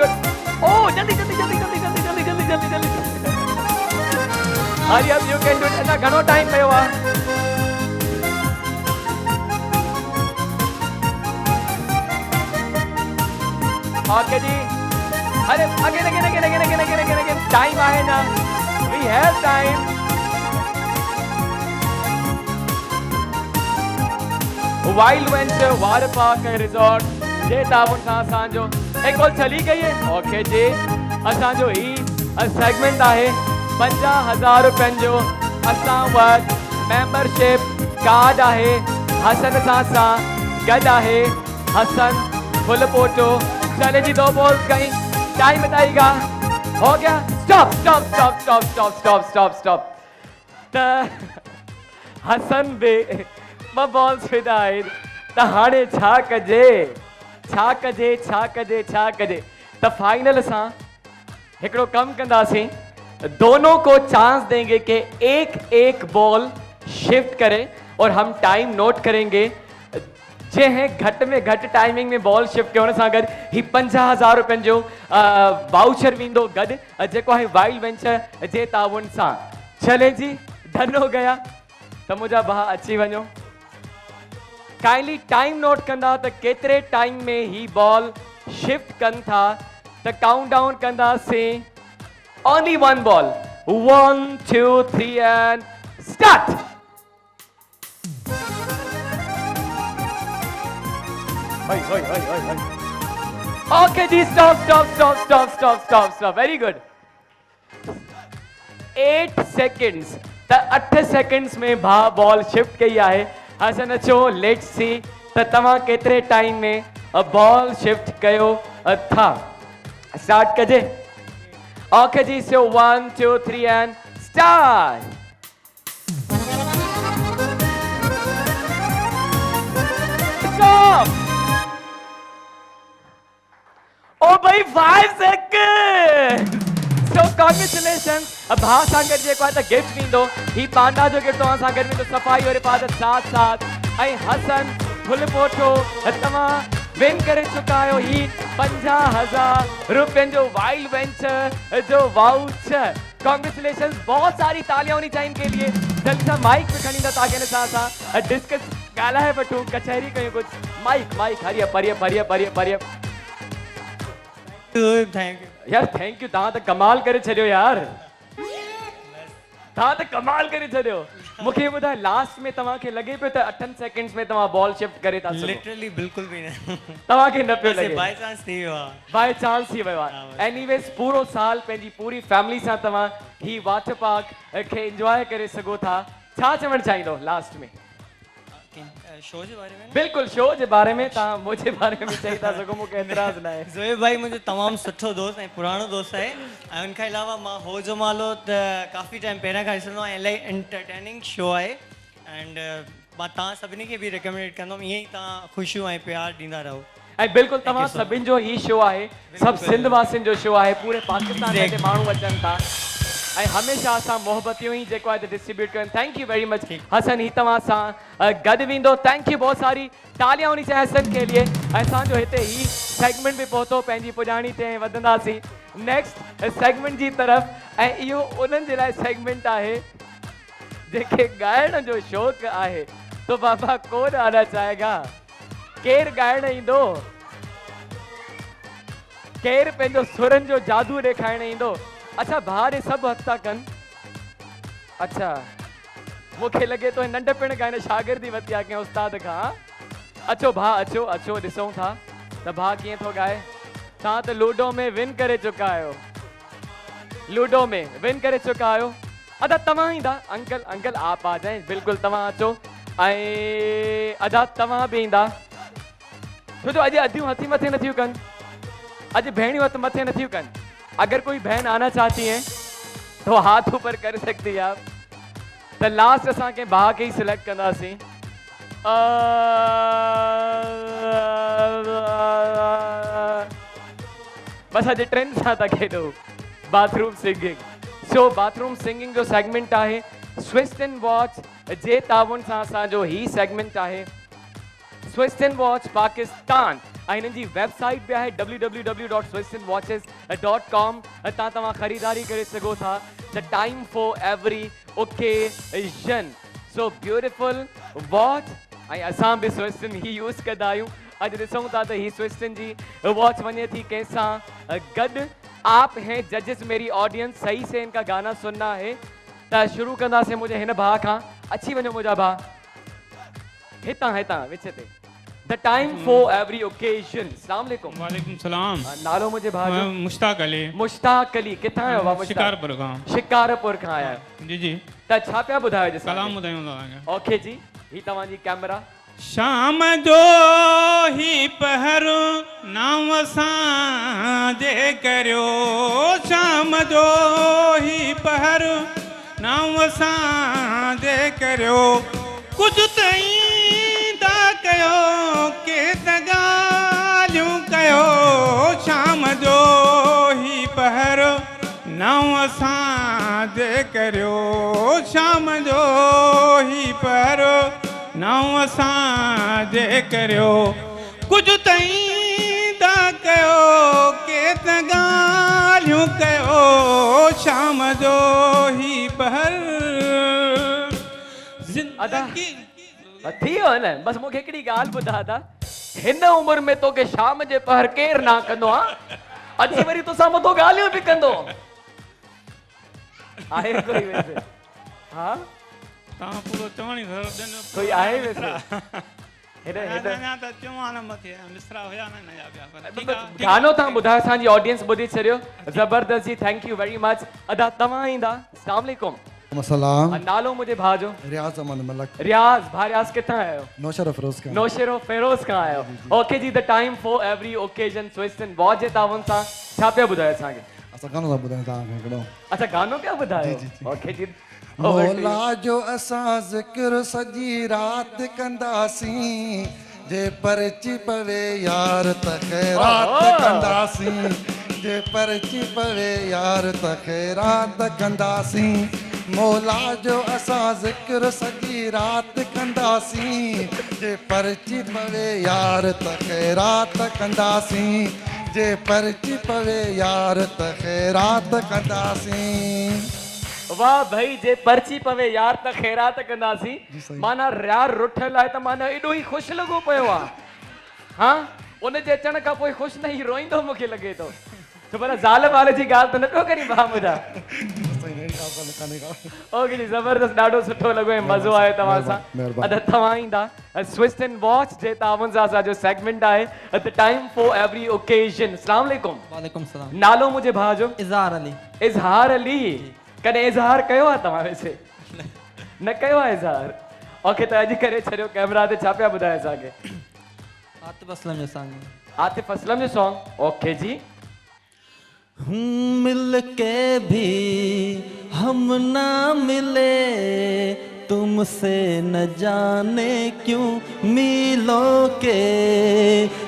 good. Oh, जल्दी. Hurry up, you can do it. ऐसा घणो टाइम पियो आहे? Okay जी. अरे again. Time आहे ना? We have time. Wild venture water park ऐं रिजॉर्ट जे ताबुन सां असांजो एक कॉल चली गई है ओके जी असांजो ही सेगमेंट आहे 50,000 रुपयनि जो असां वटि मेंबरशिप कार्ड आहे हसन सां गॾु आहे हसन फुल पोटो चले जी 2 बॉल्स कहीं टाइम बताइएगा हो गया स्टॉप त हसन बे 2 बॉल्स विधा आहिनि त हाणे छा कजे त फाइनल सां हिकिड़ो कमु कंदासीं दोनों को चांस देंगे कि एक बॉल शिफ्ट करें और हम टाइम नोट करेंगे जंहिं घटि में घटि टाइमिंग में बॉल शिफ्ट करण सां गॾु ही 50,000 रुपयनि जो वाउचर वेंदो गॾु जेको आहे वाइल्ड वेंचर जे ताउन सां चले जी डन हो गया त मुंहिंजा भाउ अची वञो काइंडली टाइम नोट कंदा त केतिरे टाइम में ही बॉल शिफ्ट कनि था त काउंट डाउन कंदासीं only 1 ball 1 2 3 and start okay जी स्टॉप वेरी गुड 8 सेकंड्स त 8 सेकंड्स में भा बॉल शिफ्ट कई आहे हसन अचो लेट्स सी त तव्हां केतिरे टाइम में बॉल शिफ्ट कयो था स्टार्ट कजे ओके जी सो 1 2 3 एंड स्टार्ट स्टॉप ओ भाई 5 सेकंड सो कांग्रेचुलेशन भा सां गॾु जेको आहे त गिफ्ट ॾींदो ही पांडा जो गिफ्ट तव्हां सां गॾु वेंदो सफ़ाई और हिफ़ाज़त साथ ऐं हसन फुल पोठो तव्हां विन करे चुका आहियो ही 50,000 रुपयनि जो वाइल्ड वेंचर जो वाउचर कांग्रेचुलेशन बहुत सारी तालियां होनी चाहिए इनके लिए जल्दी सां माइक पे खणी ईंदा ताकि हिन सां असां डिस्कस ॻाल्हाए वठूं कचहरी कयूं कुझु माइक हरी थैंक यू यार थैंक यू तव्हां त कमाल करे छॾियो यार तव्हां त कमाल करे छॾियो मूंखे ॿुधाए लास्ट में तव्हांखे लॻे पियो त 8 सेकंड्स में तव्हां बॉल शिफ्ट करे था सघो लिटरली बिल्कुल भी न तव्हांखे न पियो लॻे बाय चांस थी वियो आहे बाय चांस थी वियो आहे एनीवेज पूरो साल पंहिंजी पूरी फैमिली सां तव्हां ही वाटर पार्क खे एंजॉय करे सघो था छा चवणु चाहींदो लास्ट में शो जे बारे में बिल्कुल शो जे बारे में तव्हां मुंहिंजे बारे में चई था सघो मूंखे एतिराज़ न आहे ज़ोएब भाई मुंहिंजो तमामु सुठो दोस्त ऐं पुराणो दोस्त आहे ऐं उनखां अलावा मां हो जो मालो त काफ़ी टाइम पहिरियां खां ॾिसंदो आहियां इलाही एंटरटेनिंग शो आहे एंड मां तव्हां सभिनी खे बि रिकमेंड कंदुमि ईअं ई तव्हां ख़ुशियूं ऐं प्यार ॾींदा रहो ऐं बिल्कुलु तव्हां सभिनि जो ही शो आहे सभु सिंध वासियुनि जो शो आहे पूरे पाकिस्तान में माण्हू अचनि था ऐं हमेशह असां मोहबतियूं ई जेको आहे डिस्ट्रीब्यूट कनि thank you very much Hassan ही तव्हां सां गॾु वेंदो थैंक यू बहुत सारी तालियां होनी चाहिए हसन के लिए ऐं असांजो हिते ही सेगमेंट बि पहुतो पंहिंजी पुॼाणी ते वधंदासीं नेक्स्ट सेगमेंट जी तरफ़ ऐं इहो उन्हनि जे लाइ सेगमेंट आहे जेके ॻाइण जो शौक़ु आहे तो बाबा कौन आना चाहेगा? केर ॻाइण ईंदो? केर पंहिंजो सुरनि जो जादू ॾेखारण ईंदो? अच्छा भाउ ॾे सभु हथ था कनि। अच्छा मूंखे लॻे थो नंढपिण खां हिन शागिर्दी वरिती आहे कंहिं उस्ताद खां। अचो भाउ अचो अचो ॾिसूं था त भाउ कीअं थो ॻाए। तव्हां त लूडो में विन करे चुका आहियो, लूडो में विन करे चुका आहियो। अदा तव्हां ईंदा अंकल, अंकल आप आ जाए, बिल्कुलु तव्हां अचो। ऐं अदा तव्हां बि ईंदा, छो जो अॼु अदियूं हथी मथे नथियूं कनि, अॼु भेणियूं हथ मथे नथियूं कनि। अगर कोई बहन आना चाहती है तो हाथ ऊपर कर सकती है आप। तो लास्ट असां के भाउ के ही सिलेक्ट कंदासीं। बस अॼु ट्रेंड सां था खेॾो बाथरूम सिंगिंग। सो बाथरूम सिंगिंग जो सेगमेंट आहे स्विस एंड वॉच जे ताउन सां असांजो ही सेगमेंट आहे। स्विस एंड वॉच पाकिस्तान ऐं हिननि जी वेबसाइट बि आहे www.swissandwatches.com। हितां तव्हां ख़रीदारी करे सघो था। The time for every occasion. So beautiful watch. ऐं असां बि स्विसन ही यूज़ कंदा आहियूं। अॼु ॾिसूं था त ही स्विसन जी वॉच वञे थी कंहिंसां गॾु। आप हैं जजेस, मेरी ऑडियंस सही से इनका गाना सुनना है। त शुरू कंदासीं मुंहिंजे हिन भाउ खां। अची वञो मुंहिंजा भाउ, हितां हितां विच ते। The time for every occasion. अस्सलाम वालेकुम। वालेकुम सलाम। नालो मुंहिंजे भाउ जो? मुश्ताक अली। मुश्ताक अली, किथां आयो भाउ? शिकारपुर खां। शिकारपुर खां आया आहियो? जी जी। त छा पिया ॿुधायो जी? सलाम ॿुधायूं तव्हांखे। ओके जी, ही तव्हांजी कैमरा। शाम जो ही पहर नाम सां जे करियो, शाम जो ही पहर नाम सां जे करियो, कुझु तईं था कयो के त ॻाल्हियूं कयो। शाम जो ही पहर नाम सां जे करियो, शाम जो ही पहर नाम सां जे करियो, कुझु तईं था कयो के त ॻाल्हियूं कयो। शाम जो ही पहर ज़िंदगी थी वियो न। बस मूंखे हिकिड़ी ॻाल्हि ॿुधा था, हिन उमिरि में तोखे शाम जे पहर केरु ना कंदो आहे? अची वरी तोसां मथो ॻाल्हियूं बि कंदो आहे कोई वैसे? हा तव्हां पूरो चवण ई कोई आहे वैसे? हिन त चवां न मथे मिसरा हुया न नया ॿिया, पर ठीकु आहे। गानो तव्हां ॿुधायो, असांजी ऑडियंस ॿुधी छॾियो। ज़बरदस्त जी, थैंक यू वेरी मच। अदा तव्हां ईंदा? अस्सलाम वालेकुम। सलाम। नालो मुंहिंजे भाउ जो? रियाज अमन मलक। रियाज। भाउ रियाज किथां आयो? नौशर फिरोज खां। नौशर फिरोज खां आयो। ओके जी। The time for every occasion Swiss and watch जे ताउन सां छा पिया ॿुधायो असांखे? असां गानो था ॿुधायूं तव्हांखे हिकिड़ो। अच्छा गानो पिया ॿुधायो? ओके जी। मौला जो असां ज़िक्र सॼी राति कंदासीं, जे परची पवे यार त ख़ैरात कंदासीं, जे परची पवे यार त ख़ैरात कंदासीं। मौला जो असां ज़िक्र सॼी राति कंदासीं, जे परची पवे यार त ख़ैरात कंदासीं, जे परची पवे यार त ख़ैरात कंदासीं। वाह भाई, जे पर्ची पवे यार त ख़ैरात कंदासीं। माना यार रुठल आहे त माना एॾो ई ख़ुशि लॻो पियो आहे। हा उन जे अचण खां पोइ ख़ुशि न ई रोईंदो मूंखे लॻे थो। छो पर ज़ाल वाले जी ॻाल्हि त न पियो करी भाउ मुंहिंजा। ओके जी, ज़बरदस्त, ॾाढो सुठो लॻो ऐं मज़ो आयो तव्हां सां। अदा तव्हां ईंदा? स्विस एंड वॉच जे ताउन सां असांजो सेगमेंट आहे the time for every occasion. अस्सलाम वालेकुम। वालेकुम सलाम। नालो मुंहिंजे भाउ जो? इज़हार अली। इज़हार अली। कॾहिं इज़हार कयो आहे तव्हां वैसे? न कयो आहे इज़हार? ओके, त अॼु करे छॾियो कैमरा ते। छा पिया ॿुधायो असांखे? आतिफ असलम जो सॉन्ग। आतिफ असलम जो सॉन्ग। ओके जी। मिल के भी हम ना मिले, तुमसे न जाने क्यों मीलों के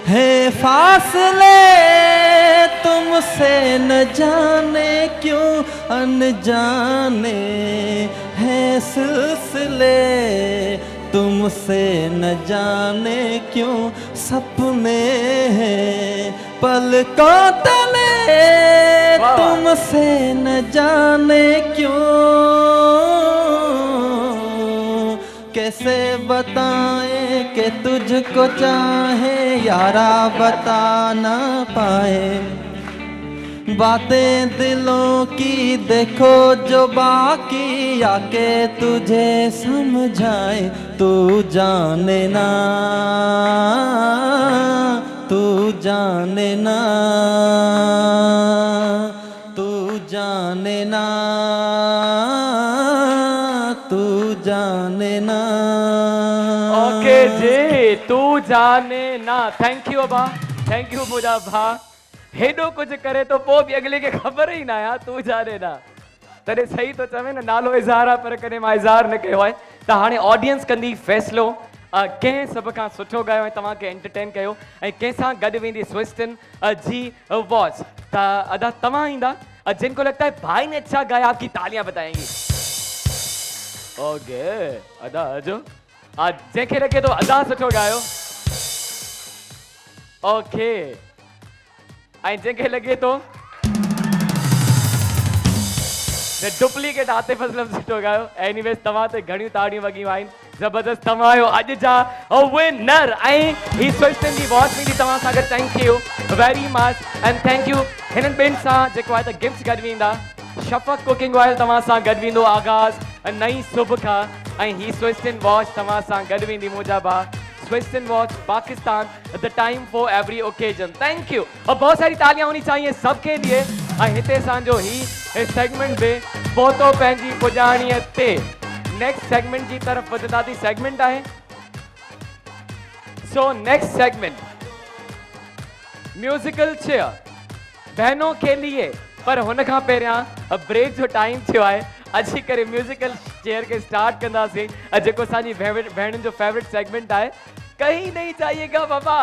है फासले, तुमसे न जाने क्यों अनजाने हैं सिलसिले, तुमसे न जाने क्यों सपने हैं पलकों तले, तुमसे न जाने क्यों के कैसे बताए कि तुझको चाहे यारा बता ना पाए। बातें दिलों की देखो जो बाकी आके तुझे समझाए। तू जाने ना, तू जाने ना, तू जाने ना, तू जाने ना। ओके जी, तू जाने ना। थैंक यू अबा, थैंक यू मुंहिंजा भाउ। हेॾो कुझु करे तो पोइ बि अगले खे ख़बर ई न आहे तू जाने ना। तॾहिं सही तो चवे न, नालो इज़हार आहे पर कॾहिं मां इज़हार न कयो आहे। त हाणे ऑडियंस कंदी फ़ैसिलो कंहिं सभ खां सुठो गायो ऐं तव्हांखे एंटरटेन कयो ऐं कंहिंसां गॾु वेंदी स्विस्टन जी वॉच। त अदा तव्हां ईंदा जिनको लगता है भाई ने अच्छा गाया, आपकी तालियां बताएंगी। ओके अदा अजो जंहिंखे लॻे तो अदा सुठो गायो। ओके ऐं जंहिंखे लॻे तो डुप्लीकेट आतिफ असलम सुठो गायो। एनीवेज तव्हां ते घणियूं ताड़ियूं वॻियूं आहिनि। ज़बरदस्त, तव्हां आहियो अॼु जा विनर ऐं ही स्विस्टन जी वॉच में बि तव्हां सां गॾु thank you very much and thank you हिननि ॿिनि सां जेको आहे त गिफ्ट गॾु वेंदा। शफ़क़ कुकिंग ऑयल तव्हां सां गॾु वेंदो आगाज़ नई सुबह खां ऐं ही स्विस्टन वॉच तव्हां सां गॾु वेंदी मुंहिंजा भाउ। Swisstone watch Pakistan, the time for every occasion. Thank you और बहुत सारी तालियां होनी चाहिए सबके लिए। ऐं हिते असांजो ही सेगमेंट बि पहुतो पंहिंजी पुॼाणीअ ते। नेक्स्ट सेगमेंट की तरफ वधंदा थी। सेगमेंट है so next segment musical chair बहनों के लिए। पर हुन खां पहिरियां ब्रेक जो टाइम थियो आहे। अची करे म्यूजिकल चेयर के स्टार्ट कंदासीं जेको असांजी भेणुनि जो फेवरेट सेगमेंट है। कहीं नहीं जाइएगा बाबा,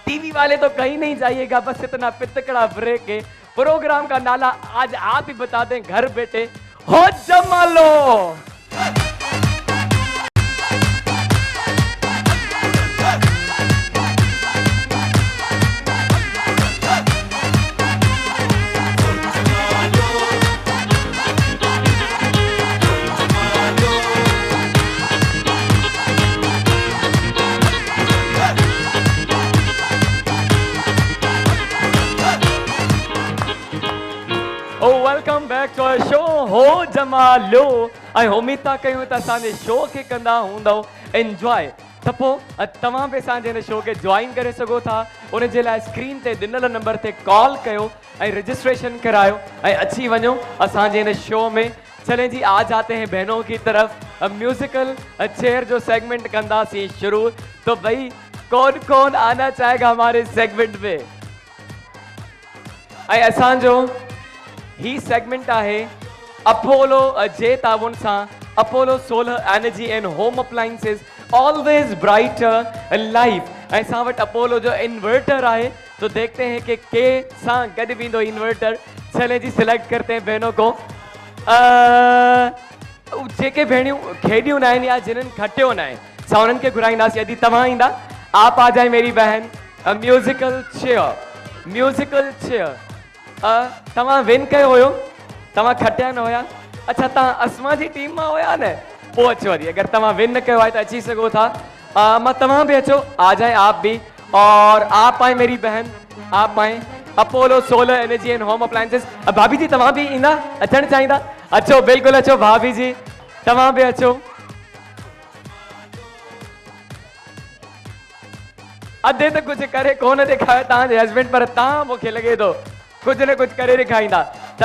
टीवी वाले तो कहीं नहीं जाइएगा, बस इतना पितकड़ा ब्रेक है। प्रोग्राम का नाला आज आप ही बता दें घर बैठे, हो जमा लो। Welcome back to our show हो जमा लो। ऐं उम्मीद था कयूं त असांजे शो खे कंदा हूंदव एंजॉय। त पोइ तव्हां बि असांजे हिन शो खे ज्वाइन करे सघो था। उन जे लाइ स्क्रीन ते ॾिनल नंबर ते कॉल कयो ऐं रजिस्ट्रेशन करायो ऐं अची वञो असांजे हिन शो में। चलें जी, आज आते हैं बहनों की तरफ। म्यूजिकल चेयर जो सेगमेंट कंदासीं शुरू। तो भाई कौन कौन आना चाहेगा हमारे सेगमेंट में? ऐं असांजो ही सेगमेंट है अपोलो जे ताउन सां Apollo solar energy and home appliances always brighter life. ऐं असां वटि अपोलो जो इन्वर्टर है। तो देखते हैं कि के सां गॾु वेंदो इन्वर्टर। चले जी, सिलेक्ट करते हैं बहनों को। जेके भेणियूं खेॾियूं न आहिनि या जिन्हनि खटियो न आहे असां उन्हनि खे घुराईंदासीं। यदि तव्हां ईंदा, आप आ जाए मेरी बहन। म्यूजिकल चेयर, म्यूजिकल चेयर तव्हां विन कयो हुयो, तव्हां खटिया न हुया। अच्छा, तव्हां असमा जी टीम मां हुया न, पोइ अचो वरी। अगरि तव्हां विन न कयो आहे त अची सघो था। मां तव्हां बि अचो, आ जाए आप भी। और आप आए मेरी बहन, आप आए Apollo solar energy and home appliances. भाभी जी तव्हां बि ईंदा, अचणु चाहींदा? अचो, बिल्कुलु अचो भाभी जी, तव्हां बि अचो। अधे त कुझु करे कोन ॾेखारियो तव्हांजे हस्बैंड, पर तव्हां मूंखे लॻे थो कुछ न कुछ करे दिखाईंदा। त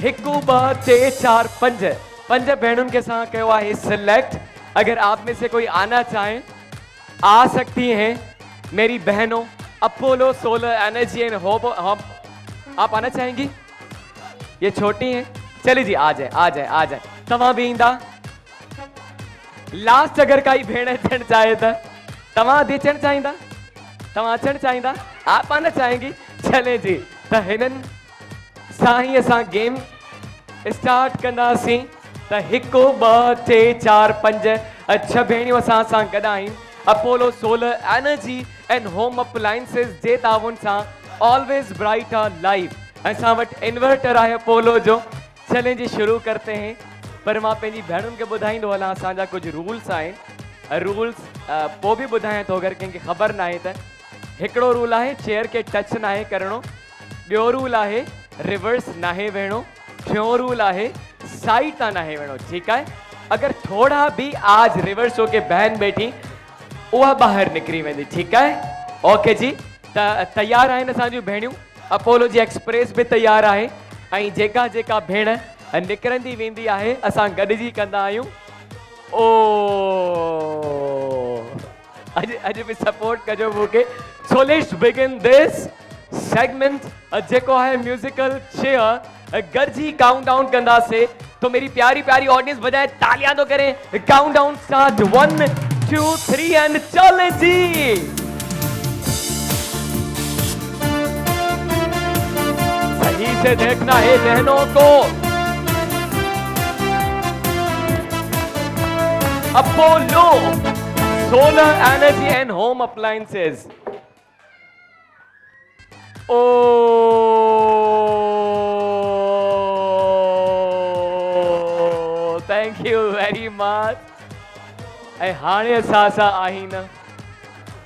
1 2 3 4 5 भेणुनि के साथ कयो आहे सिलेक्ट। अगर आप में से कोई आना चाहे आ सकती हैं मेरी बहनों। Apollo solar energy and home आप आना चाहेंगी? ये छोटी हैं, चलिए जी, आ जाए आ जाए आ जाए। तव्हां भी ईंदा? लास्ट अगर काई भेण अचणु चाहे त तव्हां अचणु चाहींदा? तव्हां अचणु चाहींदा? आप आना चाहेंगी? चले जी, त हिननि सां ही असां गेम स्टार्ट कंदासीं। त 1 2 3 4 5 6 भेणियूं असां सां गॾु आहिनि Apollo solar energy and home appliances जे ताउन सां ऑलवेज ब्राइटर लाइफ। असां वटि इन्वर्टर आहे अपोलो जो। चलें जी, शुरू करते हैं। पर मां पंहिंजी भेणुनि खे ॿुधाईंदो हलां असांजा कुझु रूल्स आहिनि। रूल्स पोइ बि ॿुधायां थो अगरि कंहिंखे ख़बर न आहे त हिकिड़ो रूल आहे चेयर खे टच नाहे करिणो, ॿियो रूल आहे रिवर्स नाहे वेहणो, टियों रूल आहे साइड तां नाहे वेहणो, ठीकु आहे। अगरि थोड़ा भी आज रिवर्स होके बहन बैठी उहा ॿाहिरि निकिरी वेंदी, ठीकु आहे। ओके जी, त तयारु आहिनि असांजूं भेणियूं, अपोलो जी एक्सप्रेस बि तयारु आहे ऐं जेका जेका भेण निकिरंदी वेंदी आहे असां गॾिजी कंदा आहियूं। ओ अॼु बि सपोर्ट कजो मूंखे। So let's begin this segment जेको आहे म्यूजिकल चेयर। गॾिजी काउंट डाउन कंदासीं, तो मेरी प्यारी प्यारी ऑडियंस बजाए तालियां तो करें। काउंट डाउन स्टार्ट 1 2 3 एंड चले जी। सही से देखना है बहनों को। Apollo solar energy and home appliances. Oh thank you very much. ऐं हाणे असां सां आहिनि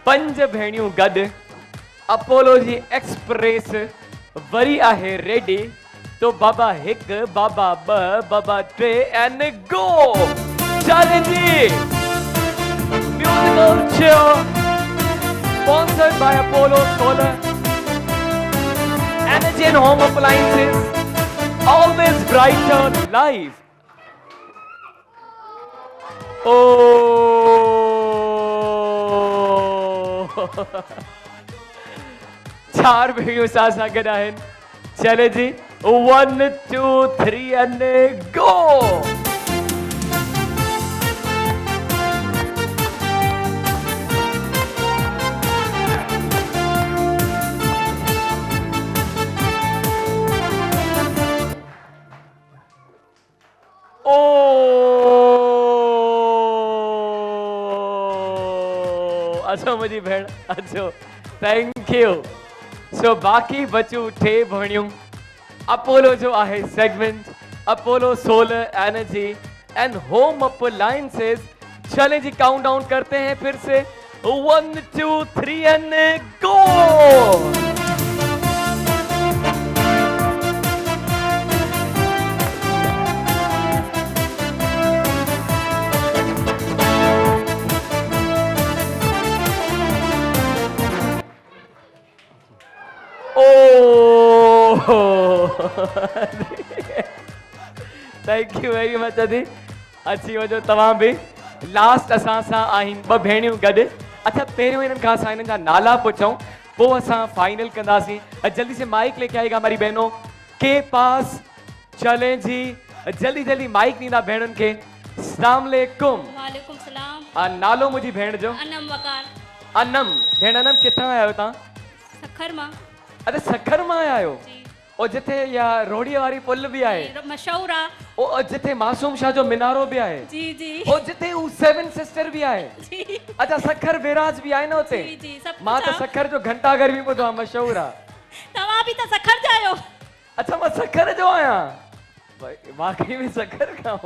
5 भेणियूं गॾु। अपोलो जी एक्सप्रेस वरी आहे रेडी। तो बाबा 1 बाबा 2 बाबा 3 एंड गो। चलें जी। Musical chair sponsored by Apollo Solar Energy and Home Appliances, always brighter life. चार भेड़ियों साथ गॾु आहिनि। चले जी 1 2 3 एंड गो। अचो मुझी भेण अचो। Thank you. सो बाकी बचू 6 भेणियूं। अपोलो जो आहे segment Apollo solar energy and home appliances. चले जी काउंट डाउन करते हैं फिर से 1 2 3 and go. Thank you very much अदी। अची वजो तव्हां भी। लास्ट असां सां आहिनि 2 भेणियूं गॾु। अच्छा पहिरियों इन्हनि खां असां इन्हनि जा नाला पुछूं, पोइ असां फाइनल कंदासीं। जल्दी से माइक लेके आएगा हमारी बहनों के पास। चलें जी जल्दी जल्दी माइक ॾींदा भेणुनि खे। अस्सलाम वालेकुम। वालेकुम सलाम। नालो मुंहिंजी भेण जो? अनम वकार। अनम। भेण अनम किथां आया आहियो तव्हां? सखर मां। अरे सखर मां आया आहियो? जी। और जिथे या रोड़ीअ वारी पुल भी आहे? मशहूर आहे। और जिथे मासूम शाह जो मीनारो भी आहे? जी जी। और जिथे उ 7 सिस्टर भी आहे? जी। अच्छा सखर बेराज भी आहे न उते? जी जी सब। मां तो सखर जो घंटाघर भी ॿुधो आहे, मशहूर आहे। तव्हां भी त सखर जा आहियो? अच्छा मां सखर जो आहियां। वाकई में सखर खां।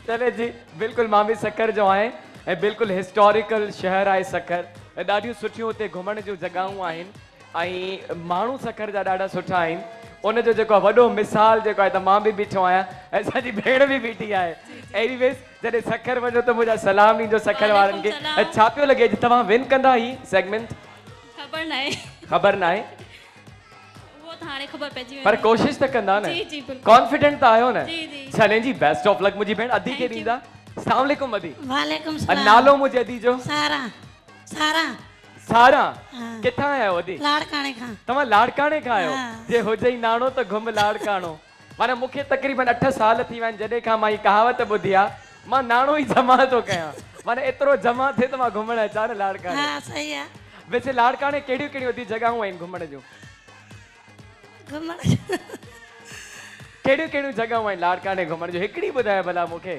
चले जी बिल्कुल मां भी सखर जो आहियां ऐं बिल्कुल हिस्टोरिकल शहर आहे सखर। ॾाढियूं सुठियूं उते घुमण जूं जॻहियूं आहिनि ऐं माण्हू सखर जा ॾाढा सुठा आहिनि। उन जो जेको वॾो मिसाल जेको आहे त मां भी बीठो आहियां ऐं असांजी भेण भी बीठी आहे। एनीवेज जॾहिं सखर वञो त मुंहिंजा सलाम ॾिजो सखर वारनि खे। छा पियो लॻे तव्हां विन कंदा ही सेगमेंट? ख़बर नाहे। ख़बर नाहे? वो त हाणे ख़बर पइजी वेंदी। पर कोशिश त कंदा न? जी जी बिल्कुल। कॉन्फिडेंट त आहियो न? जी जी। चलें जी बेस्ट ऑफ लक मुंहिंजी भेण। अदी खे ॾींदा। अस्सलाम वालेकुम अदी। वालेकुम सलाम। नालो मुंहिंजे अदी जो? सारा। सारा। सारा। किथां आया हो अदी? लाड़काणे खां। तव्हां लाड़काणे खां आहियो? जे हुजे ई नाणो त घुम लाड़काणो। माना मूंखे तक़रीबन 8 साल थी विया आहिनि जॾहिं खां मां ही कहावत ॿुधी आहे। मां नाणो ई जमा थो कयां। माना एतिरो जमा थिए त मां घुमण अचां न लाड़काणे। हाँ सही है। वैसे लाड़काणे कहिड़ियूं कहिड़ियूं अदी जॻहियूं आहिनि घुमण जूं? घुमण कहिड़ियूं कहिड़ियूं जॻहियूं आहिनि लाड़काणे घुमण जूं? हिकिड़ी ॿुधायो भला मूंखे।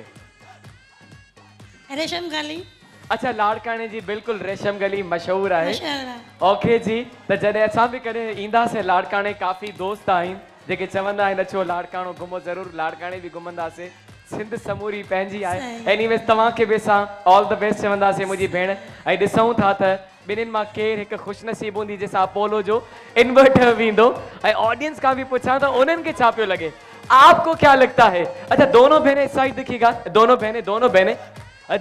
रेशम गली। अच्छा लाड़काणे जी बिल्कुल रेशम गली मशहूर आहे। मशहूर है। ओके जी त जॾहिं असां भी कॾहिं ईंदासीं लाड़काणे काफ़ी दोस्त आहिनि जेके चवंदा आहिनि अचो लाड़काणो घुमो। ज़रूरु लाड़काणे भी घुमंदासीं। सिंध समूरी पंहिंजी आहे सही। एनीवेज तव्हांखे बि असां ऑल द बेस्ट चवंदासीं मुंहिंजी भेण ऐं ॾिसूं था त ॿिन्हिनि मां केरु हिकु ख़ुशनसीब हूंदी जंहिंसां अपोलो जो इन्वर्टर वेंदो ऐं ऑडियंस खां बि पुछां त उन्हनि खे छा पियो लॻे आपको क्या लगता है अच्छा दोनों बहनें इस साइड देखिएगा दोनों बहनें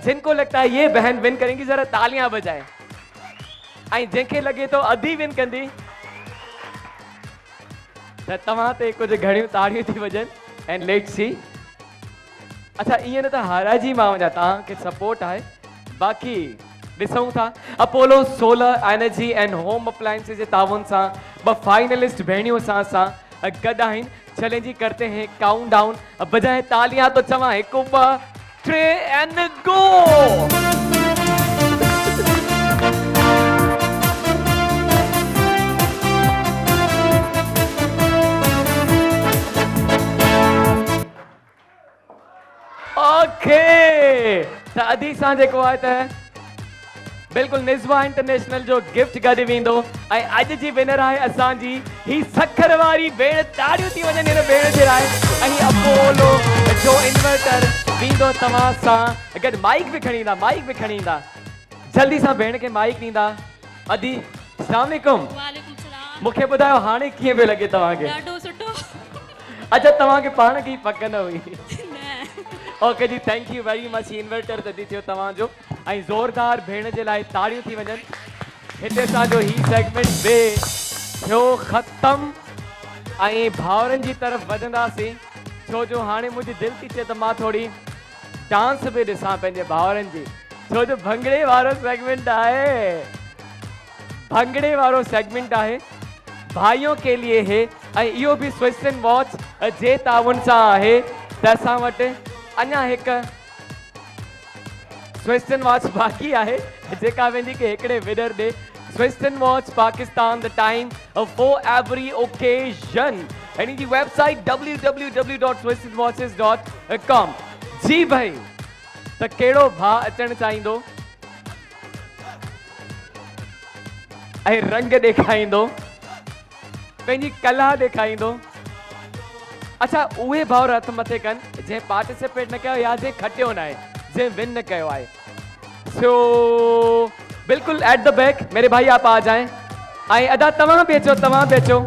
जिनको लगता है ये बहन विन करेंगी जरा तालियां बजाएं ऐं जंहिंखे लॻे थो अधी विन कंदी त तव्हां ते कुझु घणियूं ताड़ियूं थी वॼनि एंड लेट सी अच्छा ईअं न त हाराइजी मां वञा तव्हांखे सपोर्ट आहे बाक़ी ॾिसूं था Apollo solar energy and home appliances जे ताउन सां ॿ फाइनलिस्ट भेणियूं सां गॾु आहिनि चलें जी करते हैं काउंट डाउन बजाए तालियां तो चवां 1 2 3 एंड गो ओके त अदी सां जेको आहे त बिल्कुल निज़वा इंटरनेशनल जो गिफ्ट गॾु वेंदो ऐं अॼु जी विनर आहे असांजी ही सखर वारी भेण ताड़ियूं थी वञनि हिन भेण जे लाइ ऐं अपोलो जो इन्वर्टर वेंदो तव्हां सां गॾु माइक बि खणी ईंदा जल्दी सां भेण खे माइक ॾींदा अदी अस्सलाम वालेकुम वालेकुम सलाम मूंखे ॿुधायो हाणे कीअं पियो लॻे तव्हांखे ॾाढो सुठो अच्छा तव्हांखे पाण खे पक न हुई न ओके जी thank you very much inverter तॾहिं थियो तव्हांजो ऐं ज़ोरदार भेण जे लाइ ताड़ियूं थी वञनि हिते असांजो ही सेगमेंट बि थियो ख़तमु ऐं भाउरनि जी तरफ़ वधंदासीं छो जो हाणे मुंहिंजी दिलि थी थिए त मां थोरी डांस बि ॾिसां पंहिंजे भाउरनि जी छो जो भंगड़े वारो सेगमेंट आहे भाइयों के लिए है ऐं इहो बि स्विस एंड वॉच जे ताउन सां आहे त असां वटि अञा हिकु स्विस एंड वॉच बाक़ी आहे जेका वेंदी के हिकिड़े विनर ॾे Swiss and watch Pakistan the time for every occasion ऐं जी वेबसाइट www.swissandwatches.com जी भाई त कहिड़ो भाउ अचणु चाहींदो ऐं रंग ॾेखारींदो पंहिंजी कला ॾेखारींदो अच्छा उहे भाउर हथ मथे कनि जंहिं पार्टिसिपेट न कयो या जंहिं खटियो न आहे जंहिं विन न कयो आहे सो बिल्कुल एट द बैक मेरे भाई आप आ जाएं ऐं अदा तव्हां बि अचो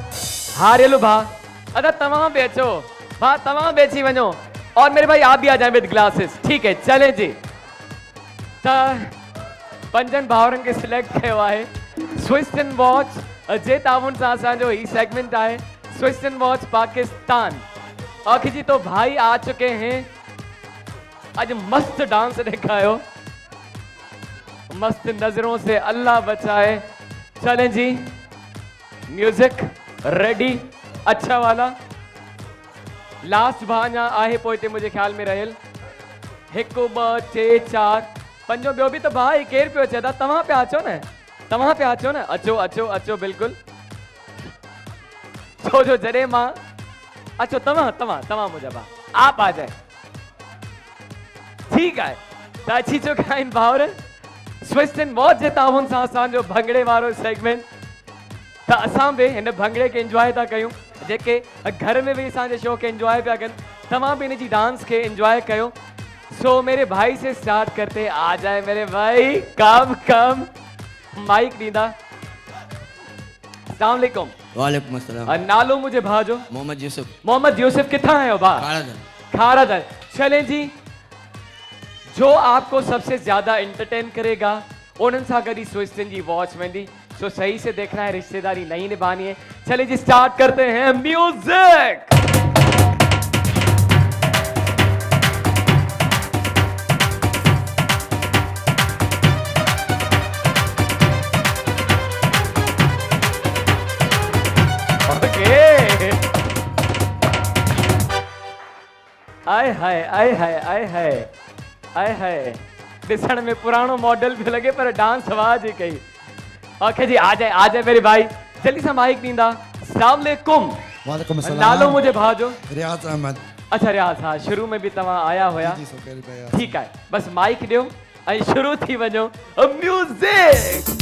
हारियल भाउ अदा तव्हां बि अचो भाउ तव्हां बि अची वञो और मेरे भाई आप भी आ जाएं विद ग्लासेस ठीक है चले जी त पंजनि भाउरनि खे सिलेक्ट कयो आहे स्विस एंड वॉच जे ताउन सां असांजो ही सेगमेंट आहे Swiss and watch Pakistan okay जी तो भाई आ चुके हैं आज मस्त डांस दिखायो मस्त नजरों से अल्लाह बचाए चलें जी म्यूजिक रेडी अच्छा वाला लास्ट भाञा आहे पोइ हिते मुंहिंजे ख्याल में रहियल 1 2 3 4 5 ॿियो बि त भाई केरु पियो अचे तव्हां पिया अचो न अचो बिल्कुल छो जो जॾहिं मां अचो तव्हां मुंहिंजा भाउ आप आ जाए ठीक है त अची चुका आहिनि भाउर स्विस एंड वॉच जे ताउन सां असांजो भंगड़े वारो सेगमेंट त असां बि हिन भंगड़े खे इंजॉय था कयूं जेके घर में भी असांजे शो खे इंजॉय पिया कनि तव्हां बि हिन जी डांस खे इंजॉय कयो सो मेरे भाई से स्टार्ट करते आ जाए मेरे भाई कम माइक ॾींदा अस्सलाम वालेकुम वालेकुम अस्सलाम नालो मुझे भाउ जो मोहम्मद यूसुफ किथां आयो भाउ खारादर चलें जी जो आपको सबसे ज्यादा एंटरटेन करेगा उन्हनि सां गॾु स्विस जी वॉच वेंदी सो सही से देखना है रिश्तेदारी नहीं निभानी है चले जी स्टार्ट करते हैं म्यूजिक आए हाय ॾिसण में पुराणो मॉडल भी लगे पर डांस आवाज ही कई ओके जी आ जाए मेरे भाई जल्दी से माइक ॾींदा अस्सलाम वालेकुम नालो मुझे भाउ जो रियाज अहमद अच्छा रियाज हाँ शुरू में भी तव्हां आया हुया ठीक है बस माइक ॾियो ऐं शुरू थी वञो म्यूजिक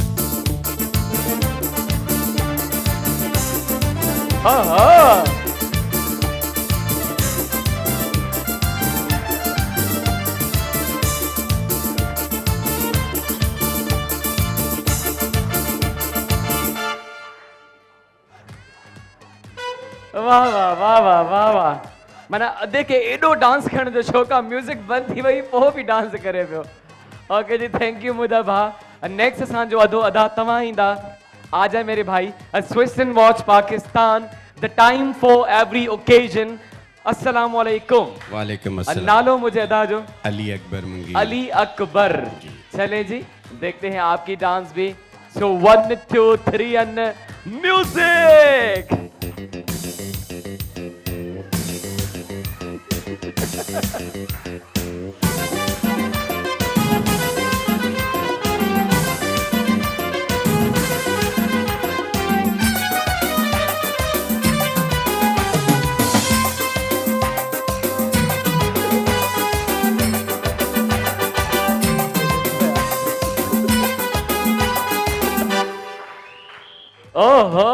वाह वाह वाह वाह वाह वाह माना अधे के एडो डांस करण जो शौक़ आहे म्यूज़िक बंद थी वई पोइ बि डांस करे पियो ओके जी थैंक यू मुंहिंजा भाउ नेक्स्ट असांजो अदो अदा तव्हां ईंदा आ जाए मेरे भाई Swiss and watch Pakistan the time for every occasion अस्सलाम वालेकुम वालेकुम अस्सलाम नालो मुझे अदा जो अली अकबर मुंगी अली अकबर चले जी देखते हैं आपकी डांस भी सो 1 2 3 एंड म्यूजिक ओहो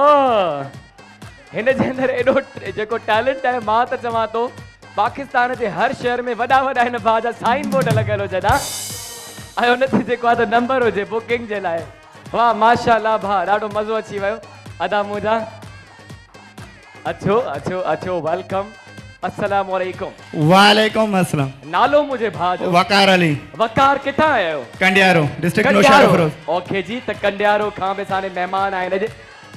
हिन जे अंदर एडो जेको टैलेंट है मां त चवां तो पाकिस्तान जे हर शहर में वडा वडा हिन भाउ जा साइन बोर्ड लॻल हुजनि ऐं हुन ते जेको आहे त नंबर हुजे बुकिंग जे लाइ वाह माशाल्लाह भाउ ॾाढो मज़ो अची वियो अदा मुंहिंजा अचो अचो अचो वेलकम अस्सलाम वालेकुम वालेकुम अस्सलाम। नालो मुझे भाउ जो वकार अली। वकार किथां आया आहियो? कंडियारो डिस्ट्रिक्ट नौशहरा फिरोज। ओके जी त कंडियारो खां बि असांजे महिमान आहिनि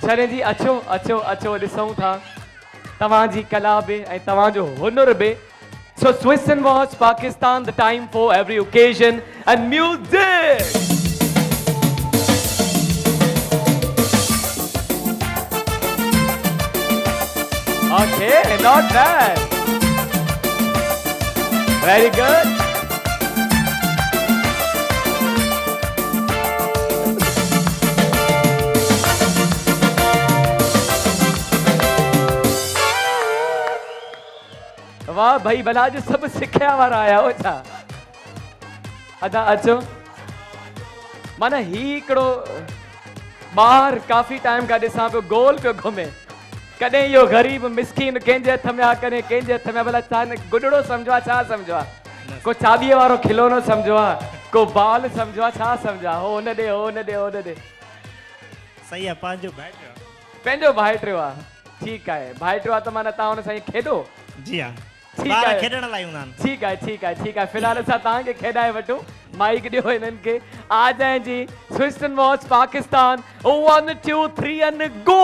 चले जी अचो अचो अचो ॾिसूं था तव्हांजी कला बि ऐं तव्हांजो हुनुर बि सो Swiss and watch Pakistan the time for every occasion and music Okay, not bad. Very good. वाह भाई भला जो सब सिखया वारा आया हो छा अदा अचो माना ही हिकिड़ो ॿार काफ़ी टाइम खां ॾिसां पियो गोल पियो घुमे कॾहिं इहो ग़रीब मिसकीन कंहिंजे हथ में आहे कॾहिं कंहिंजे हथ में भला छा गुॾड़ो सम्झो आहे छा सम्झो आहे को चाॿीअ वारो खिलौनो सम्झो आहे को बाल सम्झो आहे छा सम्झो आहे हो न ॾे हो न ॾे हो न ॾे सही आहे पंहिंजो भाइटियो आहे ठीकु आहे भाइटियो आहे त माना तव्हां हुन सां ईअं खेॾो जी हाँ ठीकु आहे खेॾण लाइ हूंदा आहिनि ठीकु आहे ठीकु आहे ठीकु आहे फ़िलहाल असां तव्हांखे खेॾाए वठूं माइक ॾियो हिननि खे आ जाए जी Swiss and watch Pakistan 1 2 3 and go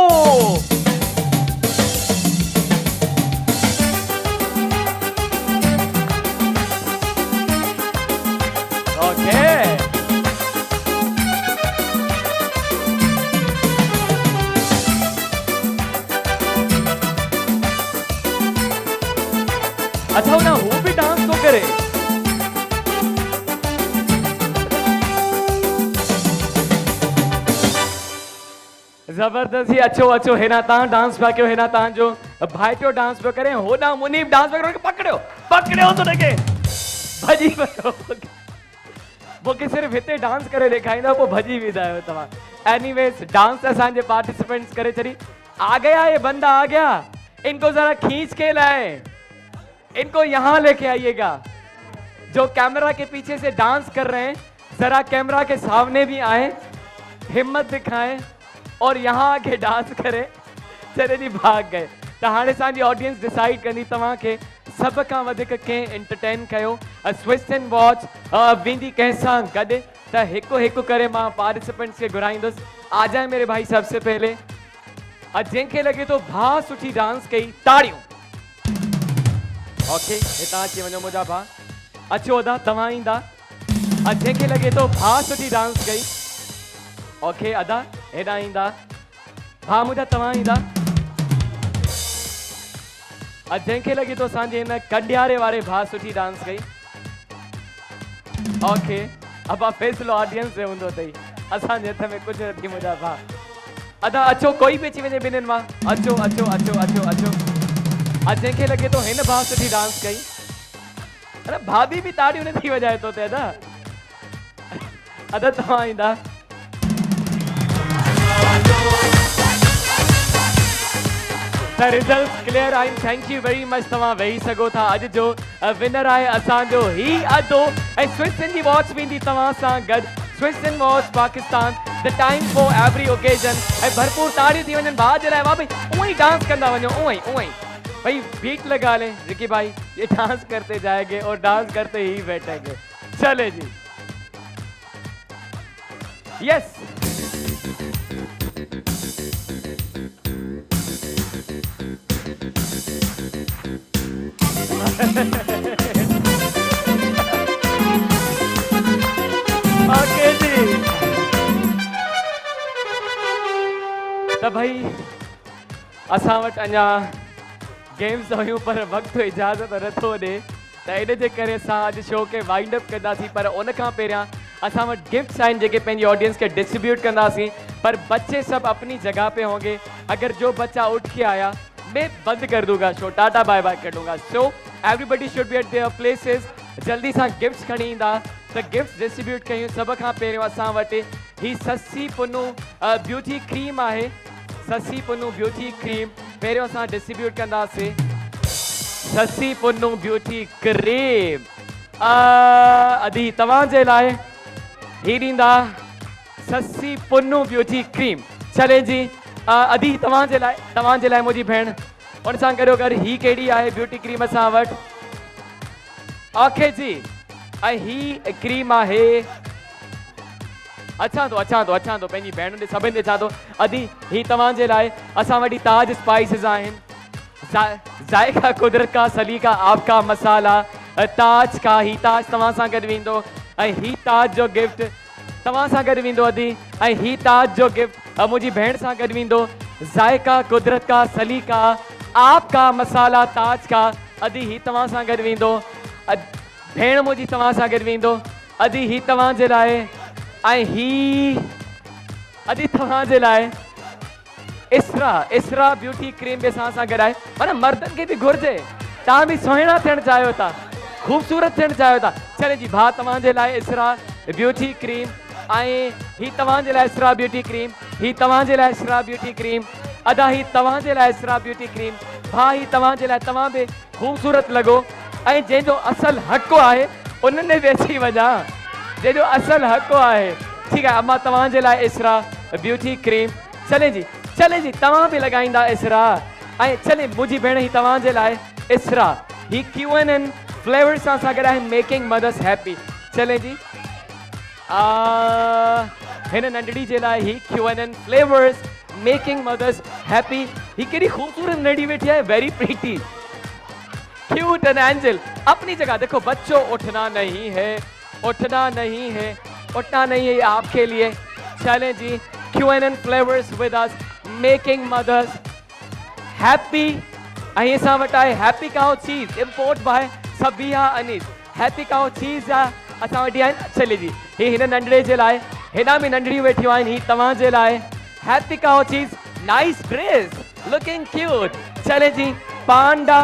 Okay. अच्छा ना वो भी डांस तो करे जबरदस्ती अचो अचो हेना ता डांस पिया कयो हेना ता जो भाइटियो डांस पियो करे होॾां मुनीब डांस पियो करे पकड़ियो पकड़ियो तो लगे भजी पियो मूंखे सिर्फ़ हिते डांस करे ॾेखारींदा पोइ भॼी वेंदा आहियो तव्हां एनीवेज डांस असांजे पार्टिसिपेंट्स करे छॾी आ गया ये बंदा आ गया इनको जरा खींच के लाए इनको यहाँ लेके आइएगा जो कैमरा के पीछे से डांस कर रहे हैं जरा कैमरा के सामने भी आए हिम्मत दिखाएं और यहाँ आके डांस करें चले जी भाग गए त हाणे असांजी ऑडियंस डिसाइड कंदी तव्हांखे सब खां वधीक कंहिं एंटरटेन कयो स्विस एंड वॉच वेंदी कंहिंसां गॾु त हिकु हिकु करे मां पार्टिसिपेंट्स खे घुराईंदुसि आ जाए मेरे भाई सबसे पहले जंहिंखे लॻे थो भाउ सुठी डांस कई ताड़ियूं ओके हितां अची वञो मुंहिंजा भाउ अचो अदा तव्हां ईंदा जंहिंखे लॻे थो भाउ सुठी डांस कई ओके अदा हेॾां ईंदा भाउ मुंहिंजा तव्हां ईंदा जंहिंखे लॻे थो असांजे हिन कंडियारे वारे भाउ सुठी डांस कई ओके अब फैसलो ऑडियंस से हूंदो अथई असांजे हथ में कुझु न थी मुंहिंजा भाउ अदा अचो कोई बि अची वञे ॿिन्हिनि मां अचो अचो अचो अचो अचो जंहिंखे लॻे थो हिन भाउ सुठी डांस कई अरे भाभी बि ताड़ियूं न थी वॼाए थो ते अदा अदा तव्हां ईंदा The results clear आहिनि थैंक यू वेरी मच तव्हां वेही सघो था अॼु जो विनर आहे असांजो ही अदो ऐं स्विस एंड वॉच वेंदी तव्हां सां गॾु Swiss and watch Pakistan the time for every occasion ऐं भरपूर ताड़ियूं थी वञनि भाउ जे लाइ वाह भाई उअं ई डांस कंदा वञो उअं ही भाई बीट लगा लें रिकी भाई ये डांस करते जाएंगे और डांस करते ही बैठेंगे चले जी यस ओके जी तो भाई असां वटि अञा गेम्स हुयूं पर वक्त इजाज़त नथो ॾे त इन जे करे असां अॼु शो खे वाइंड अप कंदासीं पर उन खां पहिरियां असां वटि गिफ्ट्स आहिनि जेके पंहिंजी ऑडियंस के डिस्ट्रीब्यूट कंदासीं पर बच्चे सब अपनी जगह पे होंगे अगर जो बच्चा उठ के आया मैं बंद कर दूंगा शो टाटा बाय बाय कर दूंगा so everybody should be eight there places जल्दी सां गिफ्ट्स खणी ईंदा त गिफ्ट्स डिस्ट्रीब्यूट कयूं सब खां पहिरियों असां वटि ही ससी पुनू ब्यूटी क्रीम आहे ससी पुनू ब्यूटी क्रीम पहिरियों असां डिस्ट्रीब्यूट कंदासीं ससी पुनू ब्यूटी क्रीम अदी तव्हां जे लाइ ही ॾींदा ससी पुनू ब्यूटी क्रीम चले जी अदी तव्हां जे लाइ मुंहिंजी भेण उन सां करियो कर ही कहिड़ी आहे ब्यूटी क्रीम असां वटि ओके जी ऐं ही क्रीम आहे अचां थो पंहिंजी भेणुनि ॾे सभिनि ॾे अचां थो अदी ही तव्हां जे लाइ असां वटि ताज स्पाइसिस आहिनि जायका कुदरत का सलीका आपका मसाला ताज का ही ताज तव्हां सां गॾु वेंदो ऐं ही ताज जो गिफ्ट तव्हां सां गॾु वेंदो अदी ऐं ही ताज जो गिफ्ट मुंहिंजी भेण सां गॾु वेंदो जायका कुदरत का सलीका आपका मसाला ताज का अदी ही तव्हां सां गॾु वेंदो भेण मुंहिंजी तव्हां सां गॾु वेंदो अदी ही तव्हां जे लाइ ऐं ही अदी तव्हां जे लाइ इसरा ब्यूटी क्रीम बि असां सां गॾु आहे माना मर्दनि खे बि घुरिजे तव्हां बि सुहिणा थियणु चाहियो था ख़ूबसूरत थियणु चाहियो था चले जी भाउ तव्हां जे लाइ इसरा ब्यूटी क्रीम ऐं ही तव्हां जे लाइ इसरा ब्यूटी क्रीम ही तव्हां जे लाइ इसरा ब्यूटी क्रीम अदा ही तव्हां जे लाइ इसरा ब्यूटी क्रीम भाउ ही तव्हां जे लाइ तव्हां बि ख़ूबसूरत लॻो ऐं जंहिंजो असल हक़ आहे उन्हनि बि अची वञा जंहिंजो असल हक़ आहे ठीकु आहे अम्मा तव्हां जे लाइ इसरा ब्यूटी क्रीम चले जी तव्हां बि लॻाईंदा इसरा ऐं चले मुंहिंजी भेण ही तव्हां जे लाइ इसरा ही QNN फ्लेवर्स सां गॾु आहे मेकिंग मदर्स हैप्पी चले जी हिन नंढड़ी जे लाइ ही QNN flavours making mothers happy ही केॾी ख़ूबसूरत नंढड़ी वेठी आहे very pretty cute and angel अपनी जगह देखो बच्चों उठना नहीं है ये आपके लिए चलें जी QNN flavours with us making mothers happy ऐं असां वटि आहे happy cow cheese import by Sabiya Anees happy cow cheese असां वटि आहिनि चले जी ही हिन नंढड़े जे लाइ हेॾा बि नंढड़ियूं वेठियूं आहिनि ही तव्हां जे लाइ हैप्पी काउ चीज़ नाइस ड्रेस लुकिंग क्यूट चले जी पांडा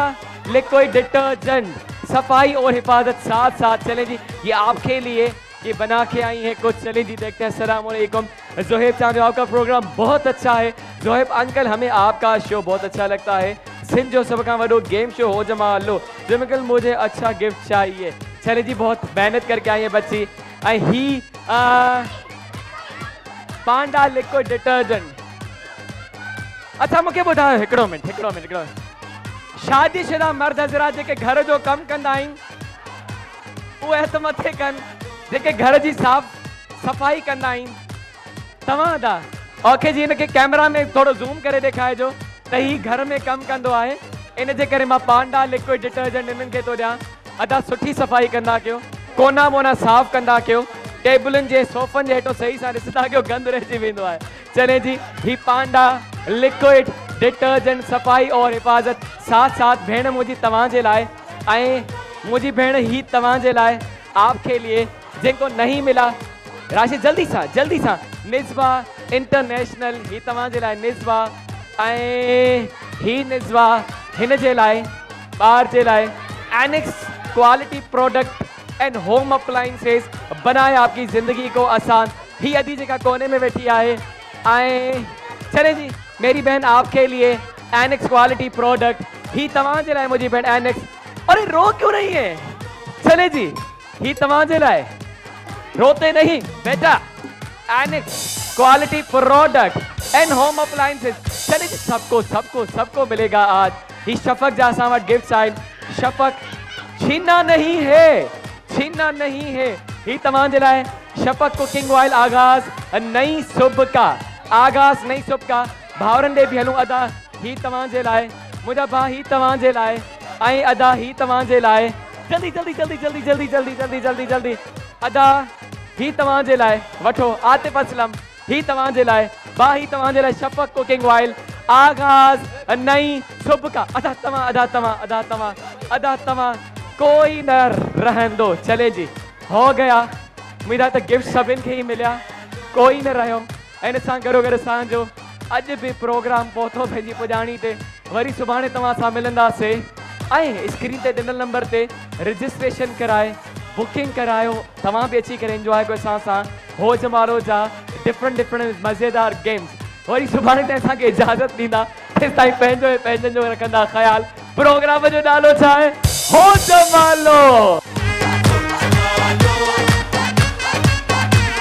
लिक्विड डिटर्जेंट सफाई और हिफाजत साथ साथ चले जी ये आपके लिए ये बना के आई है कुछ चले जी देखते हैं अस्सलाम वालेकुम जोहेब साहब आपका प्रोग्राम बहुत अच्छा है जोहेब अंकल हमें आपका शो बहुत अच्छा लगता है सिंध जो सब का वडो गेम शो हो जमा लो जो अंकल मुझे अच्छा गिफ्ट चाहिए चले जी बहुत मेहनत करके आई है बच्ची आई ही पांडा लिक्विड डिटर्जेंट अच्छा मूंखे ॿुधायो हिकिड़ो मिनट शादीशुदा मर्द हज़रात जेके घर जो कमु कंदा आहिनि उहे हथ मथे कनि जेके घर जी सफ़ाई कंदा आहिनि तव्हां दा ओके जी इनखे कैमरा में थोरो ज़ूम करे ॾेखारिजो त ही घर में कमु कंदो आहे इन जे करे मां पांडा लिक्विड डिटर्जेंट इन्हनि खे थो ॾियां अदा सुठी सफ़ाई कंदा कयो कोना मोना साफ़ कंदा कयो टेबलुनि जे सोफ़नि जे हेठो सही सां ॾिसंदा कयो गंद रहिजी वेंदो आहे चले जी ही पांडा लिक्विड डिटर्जेंट सफ़ाई और हिफाजत साथ साथ भेण मुंहिंजी तव्हां जे लाइ ऐं मुंहिंजी भेण ही तव्हां जे लाइ आपके लिए जिनको नहीं मिला राशि जल्दी सां निज़्वा इंटरनेशनल ही तव्हां जे लाइ निज़्वा ऐं ही निज़्वा हिन जे लाइ ॿार जे लाइ Enix quality product and home appliances बनाए आपकी ज़िंदगी को आसान ही अदी जेका कोने में बैठी आहे ऐं चले जी मेरी बहन आपके लिए एनिक्स क्वालिटी प्रोडक्ट ही तव्हां जे लाइ मुंहिंजी बहन एनिक्स अरे रो क्यों रही है चले जी ही तव्हां जे लाइ रोते नहीं बेटा Enix quality product and home appliances. चलिए जी, सबको सबको सबको मिलेगा आज ही शफ़क़ जा असां वटि गिफ्ट आहिनि। शफ़क़ छीना नहीं है, छीना नहीं है। ही तव्हां जे लाइ शफ़क़ कुकिंग ऑयल आगाज़ नई सुबह का, आगाज़ नई सुबह का। भाउरनि ॾे बि हलूं अदा, ही तव्हां जे लाइ मुंहिंजा भाउ, ही तव्हां जे लाइ ऐं अदा ही तव्हां जे लाइ। जल्दी जल्दी जल्दी जल्दी जल्दी जल्दी जल्दी जल्दी जल्दी अदा ही तव्हां जे लाइ वठो। आतिफ असलम ही तव्हां जे लाइ, बा ही तव्हां जे लाइ शफ़क़ कुकिंग ऑयल आगाज़ नई सुबह का। अदा तव्हां, अदा तव्हां, अदा तव्हां, अदा तव्हां, कोई न रहंदो। चले जी, हो गया। मुंहिंजा त गिफ्ट सभिनि खे ई मिलिया, कोई न रहियो। ऐं इन सां गॾो गॾु असांजो अॼु बि प्रोग्राम पहुतो पंहिंजी पुॼाणी ते। वरी सुभाणे तव्हां सां मिलंदासीं ऐं स्क्रीन ते ॾिनल नंबर ते रजिस्ट्रेशन कराए बुकिंग करायो। तव्हां बि अची करे इंजॉय कयो असां सां हो जमालो जा डिफरेंट मज़ेदार गेम्स। वरी सुभाणे ताईं असांखे इजाज़त ॾींदा, तेसि ताईं पंहिंजो ऐं पंहिंजनि जो रखंदा ख़्यालु। प्रोग्राम जो नालो छा आहे? हो जमालो।